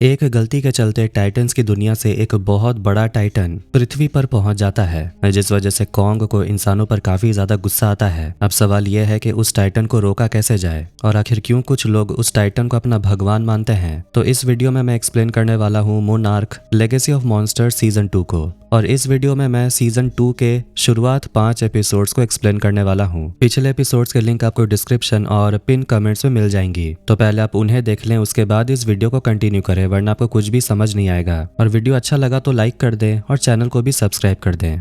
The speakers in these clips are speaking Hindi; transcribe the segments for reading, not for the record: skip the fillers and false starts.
एक गलती के चलते टाइटन्स की दुनिया से एक बहुत बड़ा टाइटन पृथ्वी पर पहुंच जाता है, जिस वजह से कॉन्ग को इंसानों पर काफी ज्यादा गुस्सा आता है। अब सवाल यह है कि उस टाइटन को रोका कैसे जाए और आखिर क्यों कुछ लोग उस टाइटन को अपना भगवान मानते हैं। तो इस वीडियो में मैं एक्सप्लेन करने वाला हूँ monarch legacy of monsters season 2 को। और इस वीडियो में मैं सीजन 2 के शुरुआत 5 एपिसोड्स को एक्सप्लेन करने वाला हूँ। पिछले एपिसोड्स के लिंक आपको डिस्क्रिप्शन और पिन कमेंट्स में मिल जाएंगी, तो पहले आप उन्हें देख लें, उसके बाद इस वीडियो को कंटिन्यू करें, वरना आपको कुछ भी समझ नहीं आएगा। और वीडियो अच्छा लगा तो लाइक कर दें और चैनल को भी सब्सक्राइब कर दें।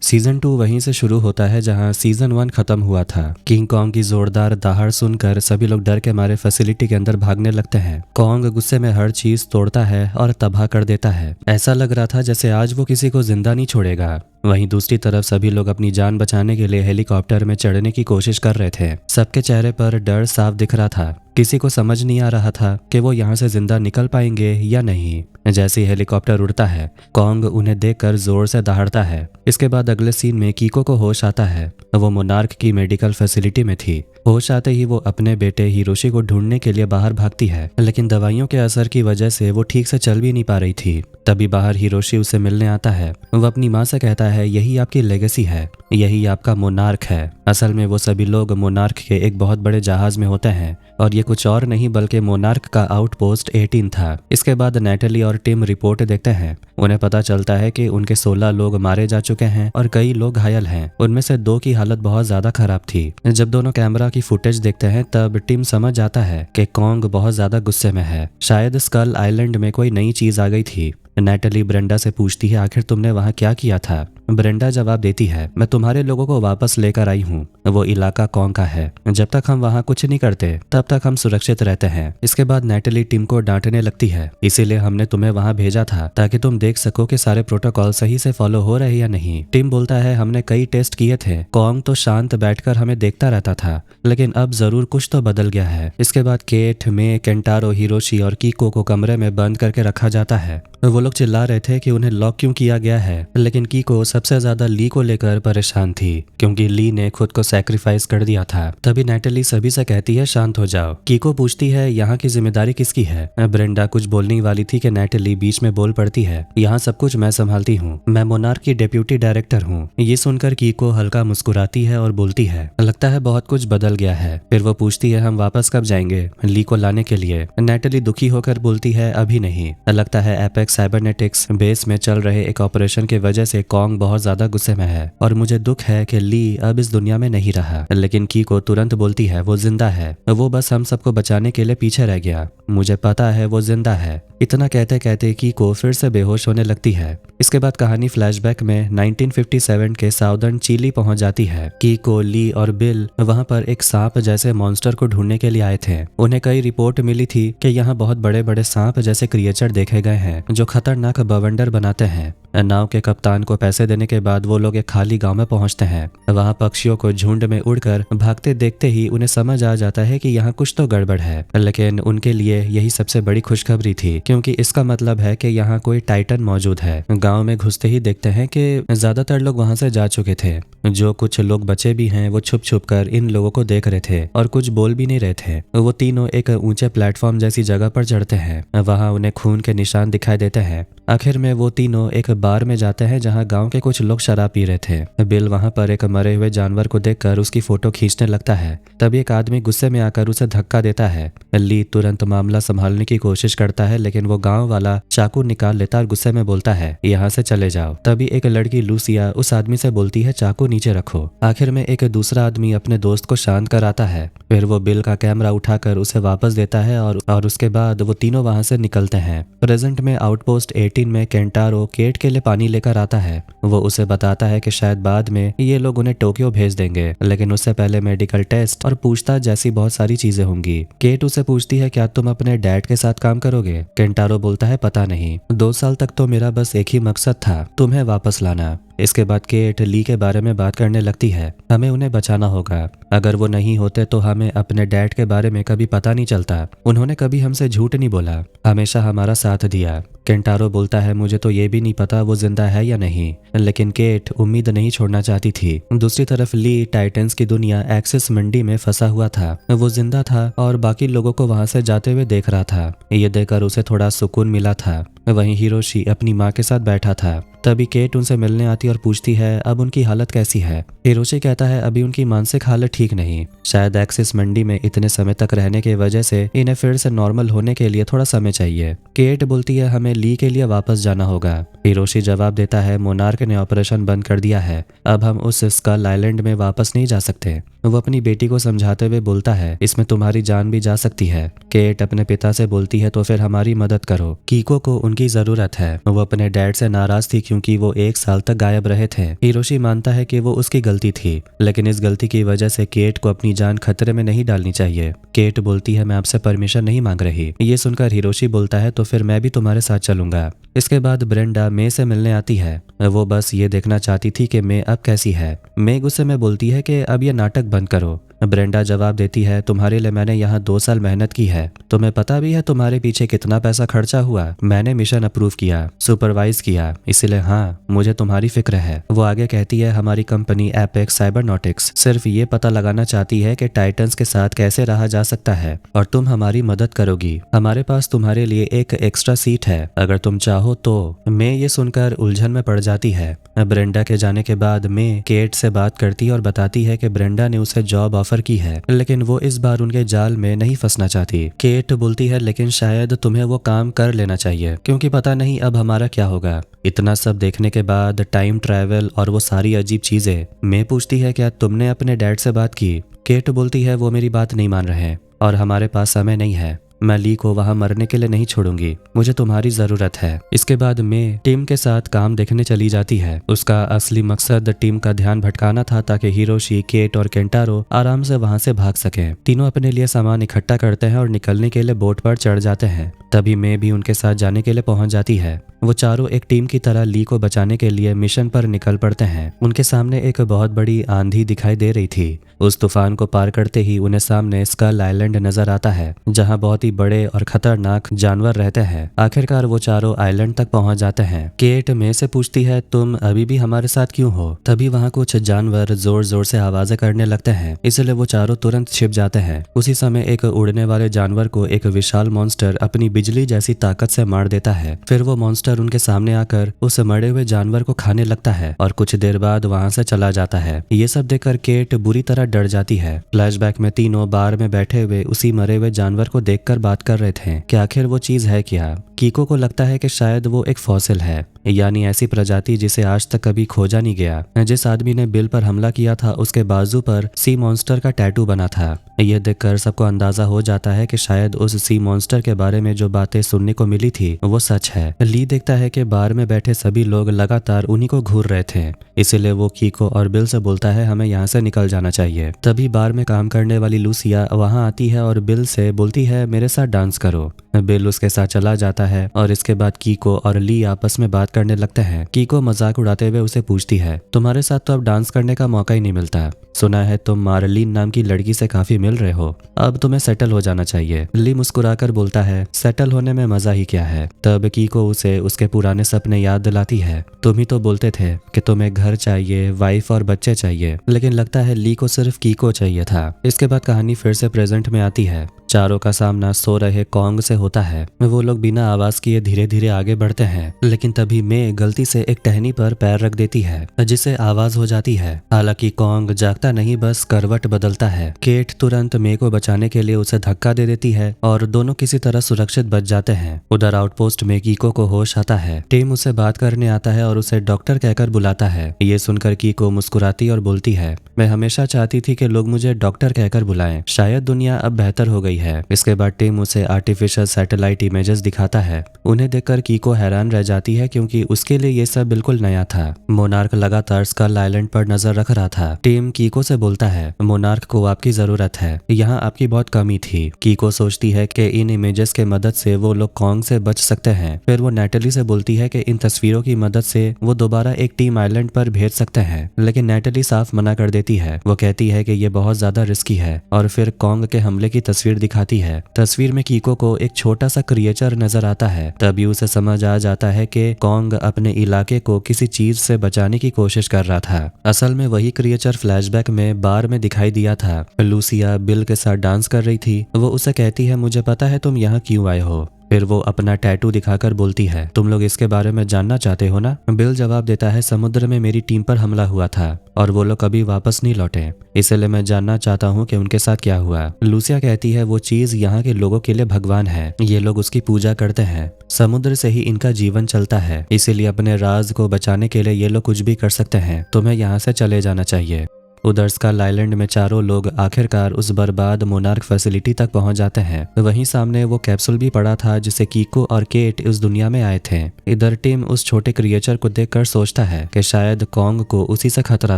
सीजन 2 वहीं से शुरू होता है जहां सीजन 1 खत्म हुआ था। किंग कॉन्ग की जोरदार दहाड़ सुनकर सभी लोग डर के मारे फैसिलिटी के अंदर भागने लगते हैं। कॉन्ग गुस्से में हर चीज तोड़ता है और तबाह कर देता है। ऐसा लग रहा था जैसे आज वो किसी को जिंदा नहीं छोड़ेगा। वहीं दूसरी तरफ सभी लोग अपनी जान बचाने के लिए हेलीकॉप्टर में चढ़ने की कोशिश कर रहे थे। सबके चेहरे पर डर साफ दिख रहा था। किसी को समझ नहीं आ रहा था कि वो यहाँ से जिंदा निकल पाएंगे या नहीं। जैसे ही हेलीकॉप्टर उड़ता है, कॉन्ग उन्हें देखकर जोर से दहाड़ता है। इसके बाद अगले सीन में कीको को होश आता है। वो मोनार्क की मेडिकल फैसिलिटी में थी। होश आते ही वो अपने बेटे हिरोशी को ढूंढने के लिए बाहर भागती है, लेकिन दवाइयों के असर की वजह से वो ठीक से चल भी नहीं पा रही थी। तभी बाहर हिरोशी उसे मिलने आता है। वो अपनी माँ से कहता है, यही आपकी लेगेसी है, यही आपका मोनार्क है। असल में वो सभी लोग मोनार्क के एक बहुत बड़े जहाज में होते हैं और ये कुछ और नहीं बल्कि मोनार्क का आउटपोस्ट 18 था। इसके बाद नैटली और टिम रिपोर्ट देखते हैं। उन्हें पता चलता है कि उनके 16 लोग मारे जा चुके हैं और कई लोग घायल हैं। उनमें से 2 की हालत बहुत ज्यादा खराब थी। जब दोनों कैमरा की फुटेज देखते हैं तब टिम समझ जाता है कि कॉन्ग बहुत ज्यादा गुस्से में है। शायद स्कल आइलैंड में कोई नई चीज आ गई थी। नैटली ब्रेंडा से पूछती है, आखिर तुमने वहां क्या किया था? ब्रेंडा जवाब देती है, मैं तुम्हारे लोगों को वापस लेकर आई हूँ। वो इलाका कॉन्ग का है। जब तक हम वहाँ कुछ नहीं करते तब तक हम सुरक्षित रहते हैं। इसके बाद नैटली टिम को डांटने लगती है, इसीलिए हमने तुम्हें वहाँ भेजा था ताकि तुम देख सको कि सारे प्रोटोकॉल सही से फॉलो हो रहे या नहीं। टिम बोलता है, हमने कई टेस्ट किए थे। कॉन्ग तो शांत बैठकर हमें देखता रहता था, लेकिन अब जरूर कुछ तो बदल गया है। इसके बाद केट, मे, केंटारो, हिरोशी और कीको को कमरे में बंद करके रखा जाता है। वो लोग चिल्ला रहे थे कि उन्हें लॉक क्यों किया गया है, लेकिन कीको सबसे ज्यादा ली को लेकर परेशान थी, क्योंकि ली ने खुद को सैक्रिफाइस कर दिया था। तभी नैटली सभी से कहती है, शांत हो जाओ। कीको पूछती है, यहाँ की जिम्मेदारी किसकी है? ब्रेंडा कुछ बोलने वाली थी कि नैटली बीच में बोल पड़ती है, यहाँ सब कुछ मैं संभालती हूँ, मैं मोनार्क की डेप्यूटी डायरेक्टर हूँ। ये सुनकर कीको हल्का मुस्कुराती है और बोलती है, लगता है बहुत कुछ बदल गया है। फिर वो पूछती है, हम वापस कब जाएंगे ली को लाने के लिए? नैटली दुखी होकर बोलती है, अभी नहीं। लगता है एपेक्स साइबरनेटिक्स बेस में चल रहे एक ऑपरेशन की वजह से कॉन्ग बहुत ज्यादा गुस्से में है और मुझे दुख है कि ली अब इस दुनिया में नहीं रहा। लेकिन कीको तुरंत बोलती है, वो जिंदा है, वो बस हम सबको बचाने के लिए पीछे रह गया। मुझे पता है वो जिंदा है। इतना कहते कहते कीको फिर से बेहोश होने लगती है। इसके बाद कहानी फ्लैशबैक में 1957 के साउदर्न चिली पहुंच जाती है। कीको, ली और बिल वहां पर एक सांप जैसे मॉन्स्टर को ढूंढने के लिए आए थे। उन्हें कई रिपोर्ट मिली थी कि यहाँ बहुत बड़े बड़े सांप जैसे क्रिएचर देखे गए हैं जो खतरनाक बवंडर बनाते हैं। नाव के कप्तान को पैसे देने के बाद वो लोग एक खाली गांव में पहुंचते हैं। वहां पक्षियों को झुंड में उड़कर भागते देखते ही उन्हें समझ आ जाता है कि यहाँ कुछ तो गड़बड़ है। लेकिन उनके लिए यही सबसे बड़ी खुशखबरी थी, क्योंकि इसका मतलब है कि यहाँ कोई टाइटन मौजूद है। गांव में घुसते ही देखते हैं कि ज्यादातर लोग वहां से जा चुके थे। जो कुछ लोग बचे भी हैं वो छुप छुप कर इन लोगों को देख रहे थे और कुछ बोल भी नहीं रहे थे। वो तीनों एक ऊंचे प्लेटफॉर्म जैसी जगह पर चढ़ते हैं। वहां उन्हें खून के निशान दिखाई देते हैं। आखिर में वो तीनों एक बार में जाते हैं जहां गांव के कुछ लोग शराब पी रहे थे। बिल वहां पर एक मरे हुए जानवर को देखकर उसकी फोटो खींचने लगता है। तभी एक आदमी गुस्से में आकर उसे धक्का देता है। ली तुरंत मामला संभालने की कोशिश करता है, लेकिन वो गांव वाला चाकू निकाल लेता और गुस्से में बोलता है, यहाँ से चले जाओ। तभी एक लड़की लूसिया उस आदमी से बोलती है, चाकू नीचे रखो। आखिर में एक दूसरा आदमी अपने दोस्त को शांत कराता है। फिर वो बिल का कैमरा उठाकर उसे वापस देता है और उसके बाद वो तीनों वहां से निकलते हैं। प्रेजेंट में आउटपोस्ट 18 में केंटारो केट के लिए पानी लेकर आता है। वो उसे बताता है कि शायद बाद में ये लोग उन्हें टोक्यो भेज देंगे, लेकिन उससे पहले मेडिकल टेस्ट और पूछताछ जैसी बहुत सारी चीजें होंगी। केट उसे पूछती है, क्या तुम अपने डैड के साथ काम करोगे? केंटारो बोलता है, पता नहीं। 2 साल तक तो मेरा बस एक ही मकसद था, तुम्हें वापस लाना। इसके बाद केट ली के बारे में बात करने लगती है। हमें उन्हें बचाना होगा, अगर वो नहीं होते तो हमें अपने डैड के बारे में कभी पता नहीं चलता। उन्होंने कभी हमसे झूठ नहीं बोला, हमेशा हमारा साथ दिया। केंटारो बोलता है मुझे तो ये भी नहीं पता वो जिंदा है या नहीं, लेकिन केट उम्मीद नहीं छोड़ना चाहती थी। दूसरी तरफ ली टाइटंस की दुनिया एक्सिस मंडी में फंसा हुआ था। वो जिंदा था और बाकी लोगों को वहां से जाते हुए देख रहा था। ये देखकर उसे थोड़ा सुकून मिला था। वहीं हिरोशी अपनी माँ के साथ बैठा था। तभी केट उनसे मिलने आती और पूछती है अब उनकी हालत कैसी है। हिरोशी कहता है अभी उनकी मानसिक हालत ठीक नहीं, शायद एक्सिस मंडी में इतने समय तक रहने की वजह से इन्हें फिर से नॉर्मल होने के लिए थोड़ा समय चाहिए। केट बोलती है हमें ली के लिए वापस जाना होगा। हिरोशी जवाब देता है मोनार्क ने ऑपरेशन बंद कर दिया है, अब हम उस स्कल आइलैंड में वापस नहीं जा सकते। वो अपनी बेटी को समझाते हुए बोलता है इसमें तुम्हारी जान भी जा सकती है। केट अपने पिता से बोलती है तो फिर हमारी मदद करो, कीको को उनकी जरूरत है। वो अपने डैड से नाराज थी क्योंकि वो 1 साल तक गायब रहे थे। हिरोशी मानता है कि वो उसकी गलती थी, लेकिन इस गलती की वजह से केट को अपनी जान खतरे में नहीं डालनी चाहिए। केट बोलती है मैं आपसे परमिशन नहीं मांग रही। ये सुनकर हिरोशी बोलता है तो फिर मैं भी तुम्हारे साथ चलूंगा। इसके बाद ब्रेंडा मे से मिलने आती है। वो बस ये देखना चाहती थी कि मे अब कैसी है। मे गुस्से में बोलती है कि अब ये नाटक बंद करो। ब्रेंडा जवाब देती है तुम्हारे लिए मैंने यहाँ 2 साल मेहनत की है, तुम्हें पता भी है तुम्हारे पीछे कितना पैसा खर्चा हुआ। मैंने मिशन अप्रूव किया, सुपरवाइज किया, इसलिए हाँ मुझे तुम्हारी फिक्र है। वो आगे कहती है हमारी कंपनी एपेक्स साइबरनॉटिक्स सिर्फ ये पता लगाना चाहती है कि टाइटंस के साथ कैसे रहा जा सकता है और तुम हमारी मदद करोगी। हमारे पास तुम्हारे लिए एक एक्स्ट्रा सीट है अगर तुम चाहो तो। मे ये सुनकर उलझन में पड़ जाती है। ब्रेंडा के जाने के बाद मे केट से बात करती और बताती है कि ब्रेंडा ने उसे जॉब ऑफर की है, लेकिन वो इस बार उनके जाल में नहीं फंसना चाहती। केट बोलती है लेकिन शायद तुम्हें वो काम कर लेना चाहिए क्योंकि पता नहीं अब हमारा क्या होगा। इतना सब देखने के बाद टाइम ट्रैवल और वो सारी अजीब चीजें, मे पूछती है क्या तुमने अपने डैड से बात की। केट बोलती है वो मेरी बात नहीं मान रहे और हमारे पास समय नहीं है। मैं ली को वहां मरने के लिए नहीं छोड़ूंगी, मुझे तुम्हारी जरूरत है। इसके बाद मैं टीम के साथ काम देखने चली जाती है। उसका असली मकसद टीम का ध्यान भटकाना था ताकि हिरोशी, केट और केंटारो आराम से वहां से भाग सकें। तीनों अपने लिए सामान इकट्ठा करते हैं और निकलने के लिए बोट पर चढ़ जाते हैं। तभी मैं भी उनके साथ जाने के लिए पहुंच जाती है। वो चारों एक टीम की तरह ली को बचाने के लिए मिशन पर निकल पड़ते हैं। उनके सामने एक बहुत बड़ी आंधी दिखाई दे रही थी। उस तूफान को पार करते ही उन्हें सामने स्कल आइलैंड नजर आता है जहां बहुत ही बड़े और खतरनाक जानवर रहते हैं। आखिरकार वो चारों आइलैंड तक पहुंच जाते हैं। केट मे से पूछती है तुम अभी भी हमारे साथ क्यों हो। तभी वहां कुछ जानवर जोर जोर से आवाजें करने लगते हैं, इसलिए वो चारों तुरंत छिप जाते हैं। उसी समय एक उड़ने वाले जानवर को एक विशाल मॉन्स्टर अपनी बिजली जैसी ताकत से मार देता है। फिर वो मॉन्स्टर उनके सामने आकर उस मरे हुए जानवर को खाने लगता है और कुछ देर बाद वहां से चला जाता है। ये सब देखकर केट बुरी तरह डर जाती है। फ्लैशबैक में तीनों बार में बैठे हुए उसी मरे हुए जानवर को देखकर बात कर रहे थे कि आखिर वो चीज है क्या। कीको को लगता है कि शायद वो एक फॉसिल है, यानी ऐसी प्रजाति जिसे आज तक कभी खोजा नहीं गया। जिस आदमी ने बिल पर हमला किया था उसके बाजू पर सी मॉन्स्टर का टैटू बना था। यह देखकर सबको अंदाजा हो जाता है कि शायद उस सी मॉन्स्टर के बारे में जो बातें सुनने को मिली थी वो सच है। ली देखता है कि बार में बैठे सभी लोग लगातार उन्हीं को घूर रहे थे, इसीलिए वो कीको और बिल से बोलता है हमें यहाँ से निकल जाना चाहिए। तभी बार में काम करने वाली लूसिया वहां आती है और बिल से बोलती है मेरे साथ डांस करो। बिल उसके साथ चला जाता है और इसके बाद कीको और ली आपस में बात करने लगते हैं। कीको मजाक उड़ाते हुए उसे पूछती है तुम्हारे साथ तो अब डांस करने का मौका ही नहीं मिलता, सुना है तुम मार्लिन नाम की लड़की से काफी मिल रहे हो, अब तुम्हें सेटल हो जाना चाहिए। ली मुस्कुराकर बोलता है सेटल होने में मजा ही क्या है। तब कीको उसे उसके पुराने सपने याद दिलाती है। तुम ही तो बोलते थे कि तुम्हें घर चाहिए, वाइफ और बच्चे चाहिए, लेकिन लगता है ली को सिर्फ कीको चाहिए था। इसके बाद कहानी फिर से प्रेजेंट में आती है। चारों का सामना सो रहे कॉन्ग से होता है। वो लोग बिना आवाज किए धीरे धीरे आगे बढ़ते हैं, लेकिन तभी मे गलती से एक टहनी पर पैर रख देती है जिससे आवाज हो जाती है। हालांकि कॉन्ग जागता नहीं, बस करवट बदलता है। केट तुरंत मे को बचाने के लिए उसे धक्का दे देती है और दोनों किसी तरह सुरक्षित बच जाते हैं। उधर आउटपोस्ट में कीको को होश आता है। टीम उसे बात करने आता है और उसे डॉक्टर कहकर बुलाता है। ये सुनकर कीको मुस्कुराती और बोलती है मैं हमेशा चाहती थी कि लोग मुझे डॉक्टर कहकर बुलाएं, शायद दुनिया अब बेहतर हो गई है। है। इसके बाद टिम उसे आर्टिफिशियल सैटेलाइट इमेजेस दिखाता है। उन्हें देखकर कीको हैरान रह जाती है क्योंकि उसके लिए ये सब बिल्कुल नया था। मोनार्क लगातार स्कल आइलैंड पर नजर रख रहा था। टिम कीको से बोलता है, मोनार्क को आपकी जरूरत है, यहाँ आपकी बहुत कमी थी। कीको सोचती है कि इन इमेजेस के मदद से वो लोग कॉन्ग से बच सकते हैं। फिर वो नेटली से बोलती है कि इन तस्वीरों की मदद से वो दोबारा एक टीम आइलैंड पर भेज सकते हैं, लेकिन नेटली साफ मना कर देती है। वो कहती है कि ये बहुत ज्यादा रिस्की है और फिर कॉन्ग के हमले की तस्वीर दिखाती है। तस्वीर में कीको को एक छोटा सा क्रिएचर नजर आता है। तभी उसे समझ आ जाता है कि कॉन्ग अपने इलाके को किसी चीज से बचाने की कोशिश कर रहा था। असल में वही क्रिएचर फ्लैशबैक में बार में दिखाई दिया था। लूसिया बिल के साथ डांस कर रही थी। वो उसे कहती है, मुझे पता है तुम यहाँ क्यों आए हो। फिर वो अपना टैटू दिखाकर बोलती है, तुम लोग इसके बारे में जानना चाहते हो ना। बिल जवाब देता है, समुद्र में मेरी टीम पर हमला हुआ था और वो लोग कभी वापस नहीं लौटे, इसलिए मैं जानना चाहता हूँ कि उनके साथ क्या हुआ। लूसिया कहती है, वो चीज यहाँ के लोगों के लिए भगवान है, ये लोग उसकी पूजा करते हैं, समुद्र से ही इनका जीवन चलता है, इसीलिए अपने राज को बचाने के लिए ये लोग कुछ भी कर सकते हैं। तुम्हें यहाँ से चले जाना चाहिए। उधर स्कल आइलैंड में चारों लोग आखिरकार उस बर्बाद मोनार्क फैसिलिटी तक पहुंच जाते हैं। वहीं सामने वो कैप्सूल भी पड़ा था जिसे कीको और केट इस दुनिया में आए थे। इधर टिम उस छोटे क्रिएचर को देखकर सोचता है कि शायद कॉन्ग को उसी से खतरा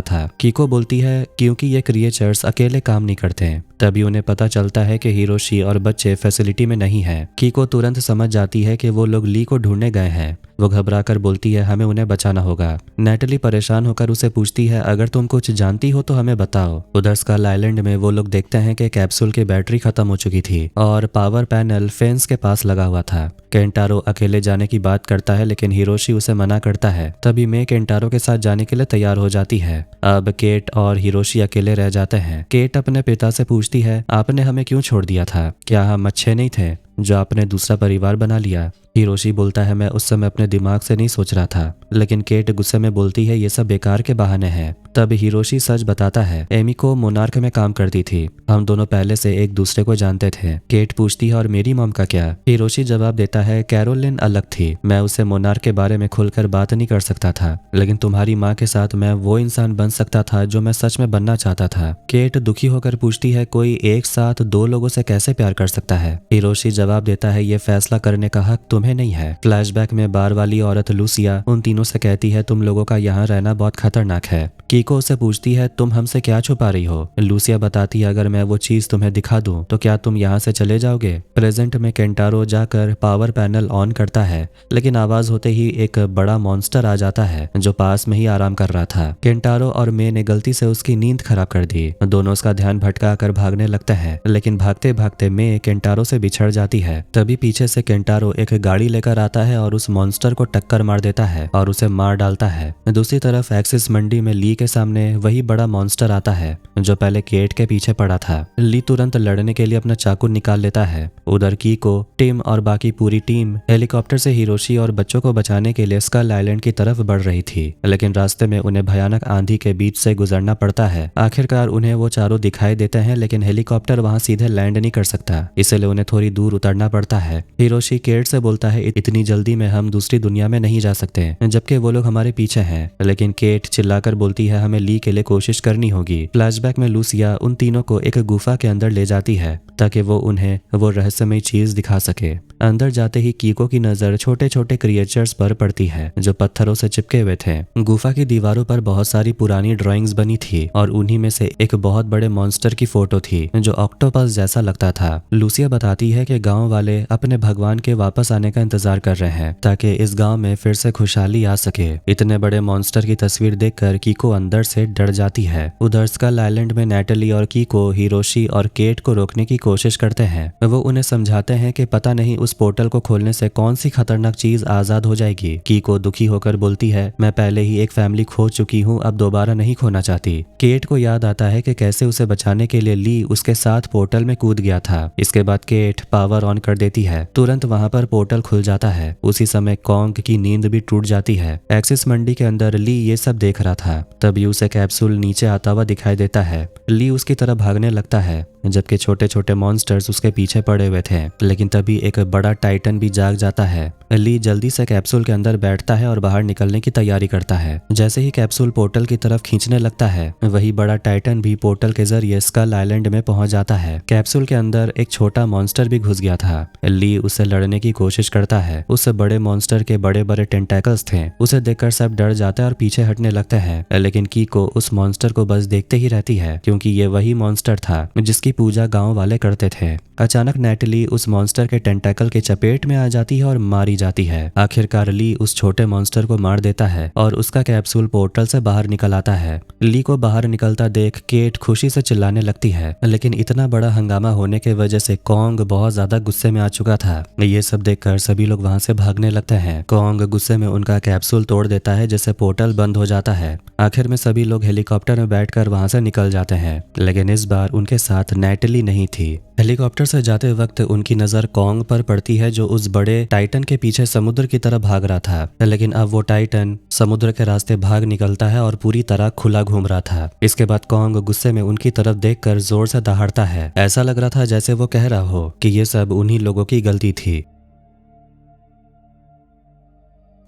था। कीको बोलती है, क्योंकि ये क्रिएचर्स अकेले काम नहीं करते। तभी उन्हें पता चलता है कि हिरोशी और बच्चे फैसिलिटी में नहीं है। कीको तुरंत समझ जाती है कि वो लोग ली को ढूंढने गए हैं। वो घबराकर बोलती है, हमें उन्हें बचाना होगा। नेटली परेशान होकर उसे पूछती है, अगर तुम कुछ जानती हो तो हमें बताओ। उधर स्कल आइलैंड में वो लोग देखते हैं कि कैप्सूल की बैटरी खत्म हो चुकी थी और पावर पैनल फेंस के पास लगा हुआ था। केंटारो अकेले जाने की बात करता है लेकिन हिरोशी उसे मना करता है। तभी मे केंटारो के साथ जाने के लिए तैयार हो जाती है। अब केट और हिरोशी अकेले रह जाते हैं। केट अपने पिता से पूछती है, आपने हमें क्यों छोड़ दिया था? क्या हम अच्छे नहीं थे जो आपने दूसरा परिवार बना लिया? हिरोशी बोलता है, मैं उस समय अपने दिमाग से नहीं सोच रहा था। लेकिन केट गुस्से में बोलती है, ये सब बेकार के बहाने हैं। तब हिरोशी सच बताता है, एमिको मोनार्क में काम करती थी, हम दोनों पहले से एक दूसरे को जानते थे। केट पूछती है, और मेरी मॉम का क्या? हिरोशी जवाब देता है, कैरोलिन अलग थी, मैं उसे मोनार्क के बारे में खुलकर बात नहीं कर सकता था, लेकिन तुम्हारी माँ के साथ मैं वो इंसान बन सकता था जो मैं सच में बनना चाहता था। केट दुखी होकर पूछती है, कोई एक साथ दो लोगों से कैसे प्यार कर सकता है? हिरोशी जवाब देता है, ये फैसला करने का हक तुम्हें नहीं है। फ्लैशबैक में बार वाली औरत लूसिया उन तीनों से कहती है, तुम लोगों का यहाँ रहना बहुत खतरनाक है। कीको उसे पूछती है, तुम हमसे क्या छुपा रही हो? लूसिया बताती है, अगर मैं वो चीज तुम्हें दिखा दूं तो क्या तुम यहाँ से चले जाओगे? प्रेजेंट में केंटारो जाकर पावर पैनल ऑन करता है, लेकिन आवाज होते ही एक बड़ा मॉन्स्टर आ जाता है जो पास में ही आराम कर रहा था। केंटारो और मे ने गलती से उसकी नींद खराब कर दी। दोनों उसका ध्यान भटका कर भागने लगते हैं, लेकिन भागते भागते मे केंटारो से बिछड़ जाती है। तभी पीछे से केंटारो एक गाड़ी लेकर आता है और उस मॉन्स्टर को टक्कर मार देता है और उसे मार डालता है। दूसरी तरफ एक्सिस मंडी में ली के सामने वही बड़ा मॉन्स्टर आता है जो पहले केट के पीछे पड़ा था। ली तुरंत लड़ने के लिए अपना चाकू निकाल लेता है। उधर कीको, टिम और बाकी पूरी टीम हेलीकॉप्टर से हिरोशी और बच्चों को बचाने के लिए स्कल आइलैंड की तरफ बढ़ रही थी, लेकिन रास्ते में उन्हें भयानक आंधी के बीच से गुजरना पड़ता है। आखिरकार उन्हें वो चारों दिखाई देते हैं, लेकिन हेलीकॉप्टर वहां सीधे लैंड नहीं कर सकता, इसलिए उन्हें थोड़ी दूर उतरना पड़ता है। हिरोशी केट से बोलता है, इतनी जल्दी में हम दूसरी दुनिया में नहीं जा सकते, जबकि वो लोग हमारे पीछे हैं। लेकिन केट चिल्लाकर बोलती है, हमें ली के लिए कोशिश करनी होगी। फ्लैशबैक में लूसिया उन तीनों को एक गुफा के अंदर ले जाती है ताकि वो उन्हें वो रहस्यमय चीज दिखा सके। अंदर जाते ही कीको की नजर छोटे छोटे क्रिएचर्स पर पड़ती है जो पत्थरों से चिपके हुए थे। गुफा की दीवारों पर बहुत सारी पुरानी ड्राइंग्स बनी थी और उन्हीं में से एक बहुत बड़े मॉन्स्टर की फोटो थी जो ऑक्टोपस जैसा लगता था। लूसिया बताती है कि गांव वाले अपने भगवान के वापस आने का इंतजार कर रहे हैं ताकि इस गांव में फिर से खुशहाली आ सके। इतने बड़े मॉन्स्टर की तस्वीर देखकर कीको अंदर से डर जाती है। उधर स्कल आइलैंड में नेटली और कीको हिरोशी और केट को रोकने की कोशिश करते हैं। वो उन्हें समझाते हैं कि पता नहीं उस पोर्टल को खोलने से कौन सी खतरनाक चीज आजाद हो जाएगी। कीको दुखी होकर बोलती है, मैं पहले ही एक फैमिली खो चुकी हूँ, अब दोबारा नहीं खोना चाहती। केट को याद आता है कि कैसे उसे बचाने के लिए ली उसके साथ पोर्टल में कूद गया था। इसके बाद केट पावर ऑन कर देती है, तुरंत वहां पर पोर्टल खुल जाता है। उसी समय कॉन्ग की नींद भी टूट जाती है। एक्सिस मंडी के अंदर ली ये सब देख रहा था, तभी उसे कैप्सूल नीचे आता हुआ दिखाई देता है। ली उसकी तरफ भागने लगता है जबकि छोटे छोटे मॉन्स्टर्स उसके पीछे पड़े हुए थे, लेकिन तभी एक बड़ा टाइटन भी जाग जाता है। ली जल्दी से कैप्सूल के अंदर बैठता है और बाहर निकलने की तैयारी करता है। जैसे ही कैप्सूल पोर्टल की तरफ खींचने लगता है, वही बड़ा टाइटन भी पोर्टल के जरिए स्कल आइलैंड में पहुंच जाता है। कैप्सूल के अंदर एक छोटा मॉन्स्टर भी घुस गया था। ली उससे लड़ने की कोशिश करता है। उस बड़े मॉन्स्टर के बड़े बड़े टेंटेकल्स थे। उसे देखकर सब डर जाते हैं और पीछे हटने लगते हैं, लेकिन कीको उस मॉन्स्टर को बस देखते ही रहती है, क्योंकि ये वही मॉन्स्टर था जिसकी पूजा गांव वाले करते थे। अचानक नैटली उस मॉन्स्टर के टेंटेकल के चपेट में आ जाती है और मारी जाती है। आखिरकार ली उस छोटे मॉन्स्टर को मार देता है और उसका कैप्सूल पोर्टल से बाहर निकल आता है। ली को बाहर निकलता देख केट खुशी से चिल्लाने लगती है, लेकिन इतना बड़ा हंगामा होने की वजह से कॉन्ग बहुत ज्यादा गुस्से में आ चुका था। ये सब देखकर सभी लोग वहां से भागने लगते हैं। कॉन्ग गुस्से में उनका कैप्सूल तोड़ देता है, जिससे पोर्टल बंद हो जाता है। आखिर में सभी लोग हेलीकॉप्टर में बैठकर वहां से निकल जाते हैं, लेकिन इस बार उनके साथ नैटली नहीं थी। हेलीकॉप्टर से जाते वक्त उनकी नजर कॉन्ग पर पड़ती है, जो उस बड़े टाइटन के पीछे समुद्र की तरफ भाग रहा था। लेकिन अब वो टाइटन समुद्र के रास्ते भाग निकलता है और पूरी तरह खुला घूम रहा था। इसके बाद कॉन्ग गुस्से में उनकी तरफ देखकर जोर से दहाड़ता है। ऐसा लग रहा था जैसे वो कह रहा हो कि ये सब उन्हीं लोगों की गलती थी।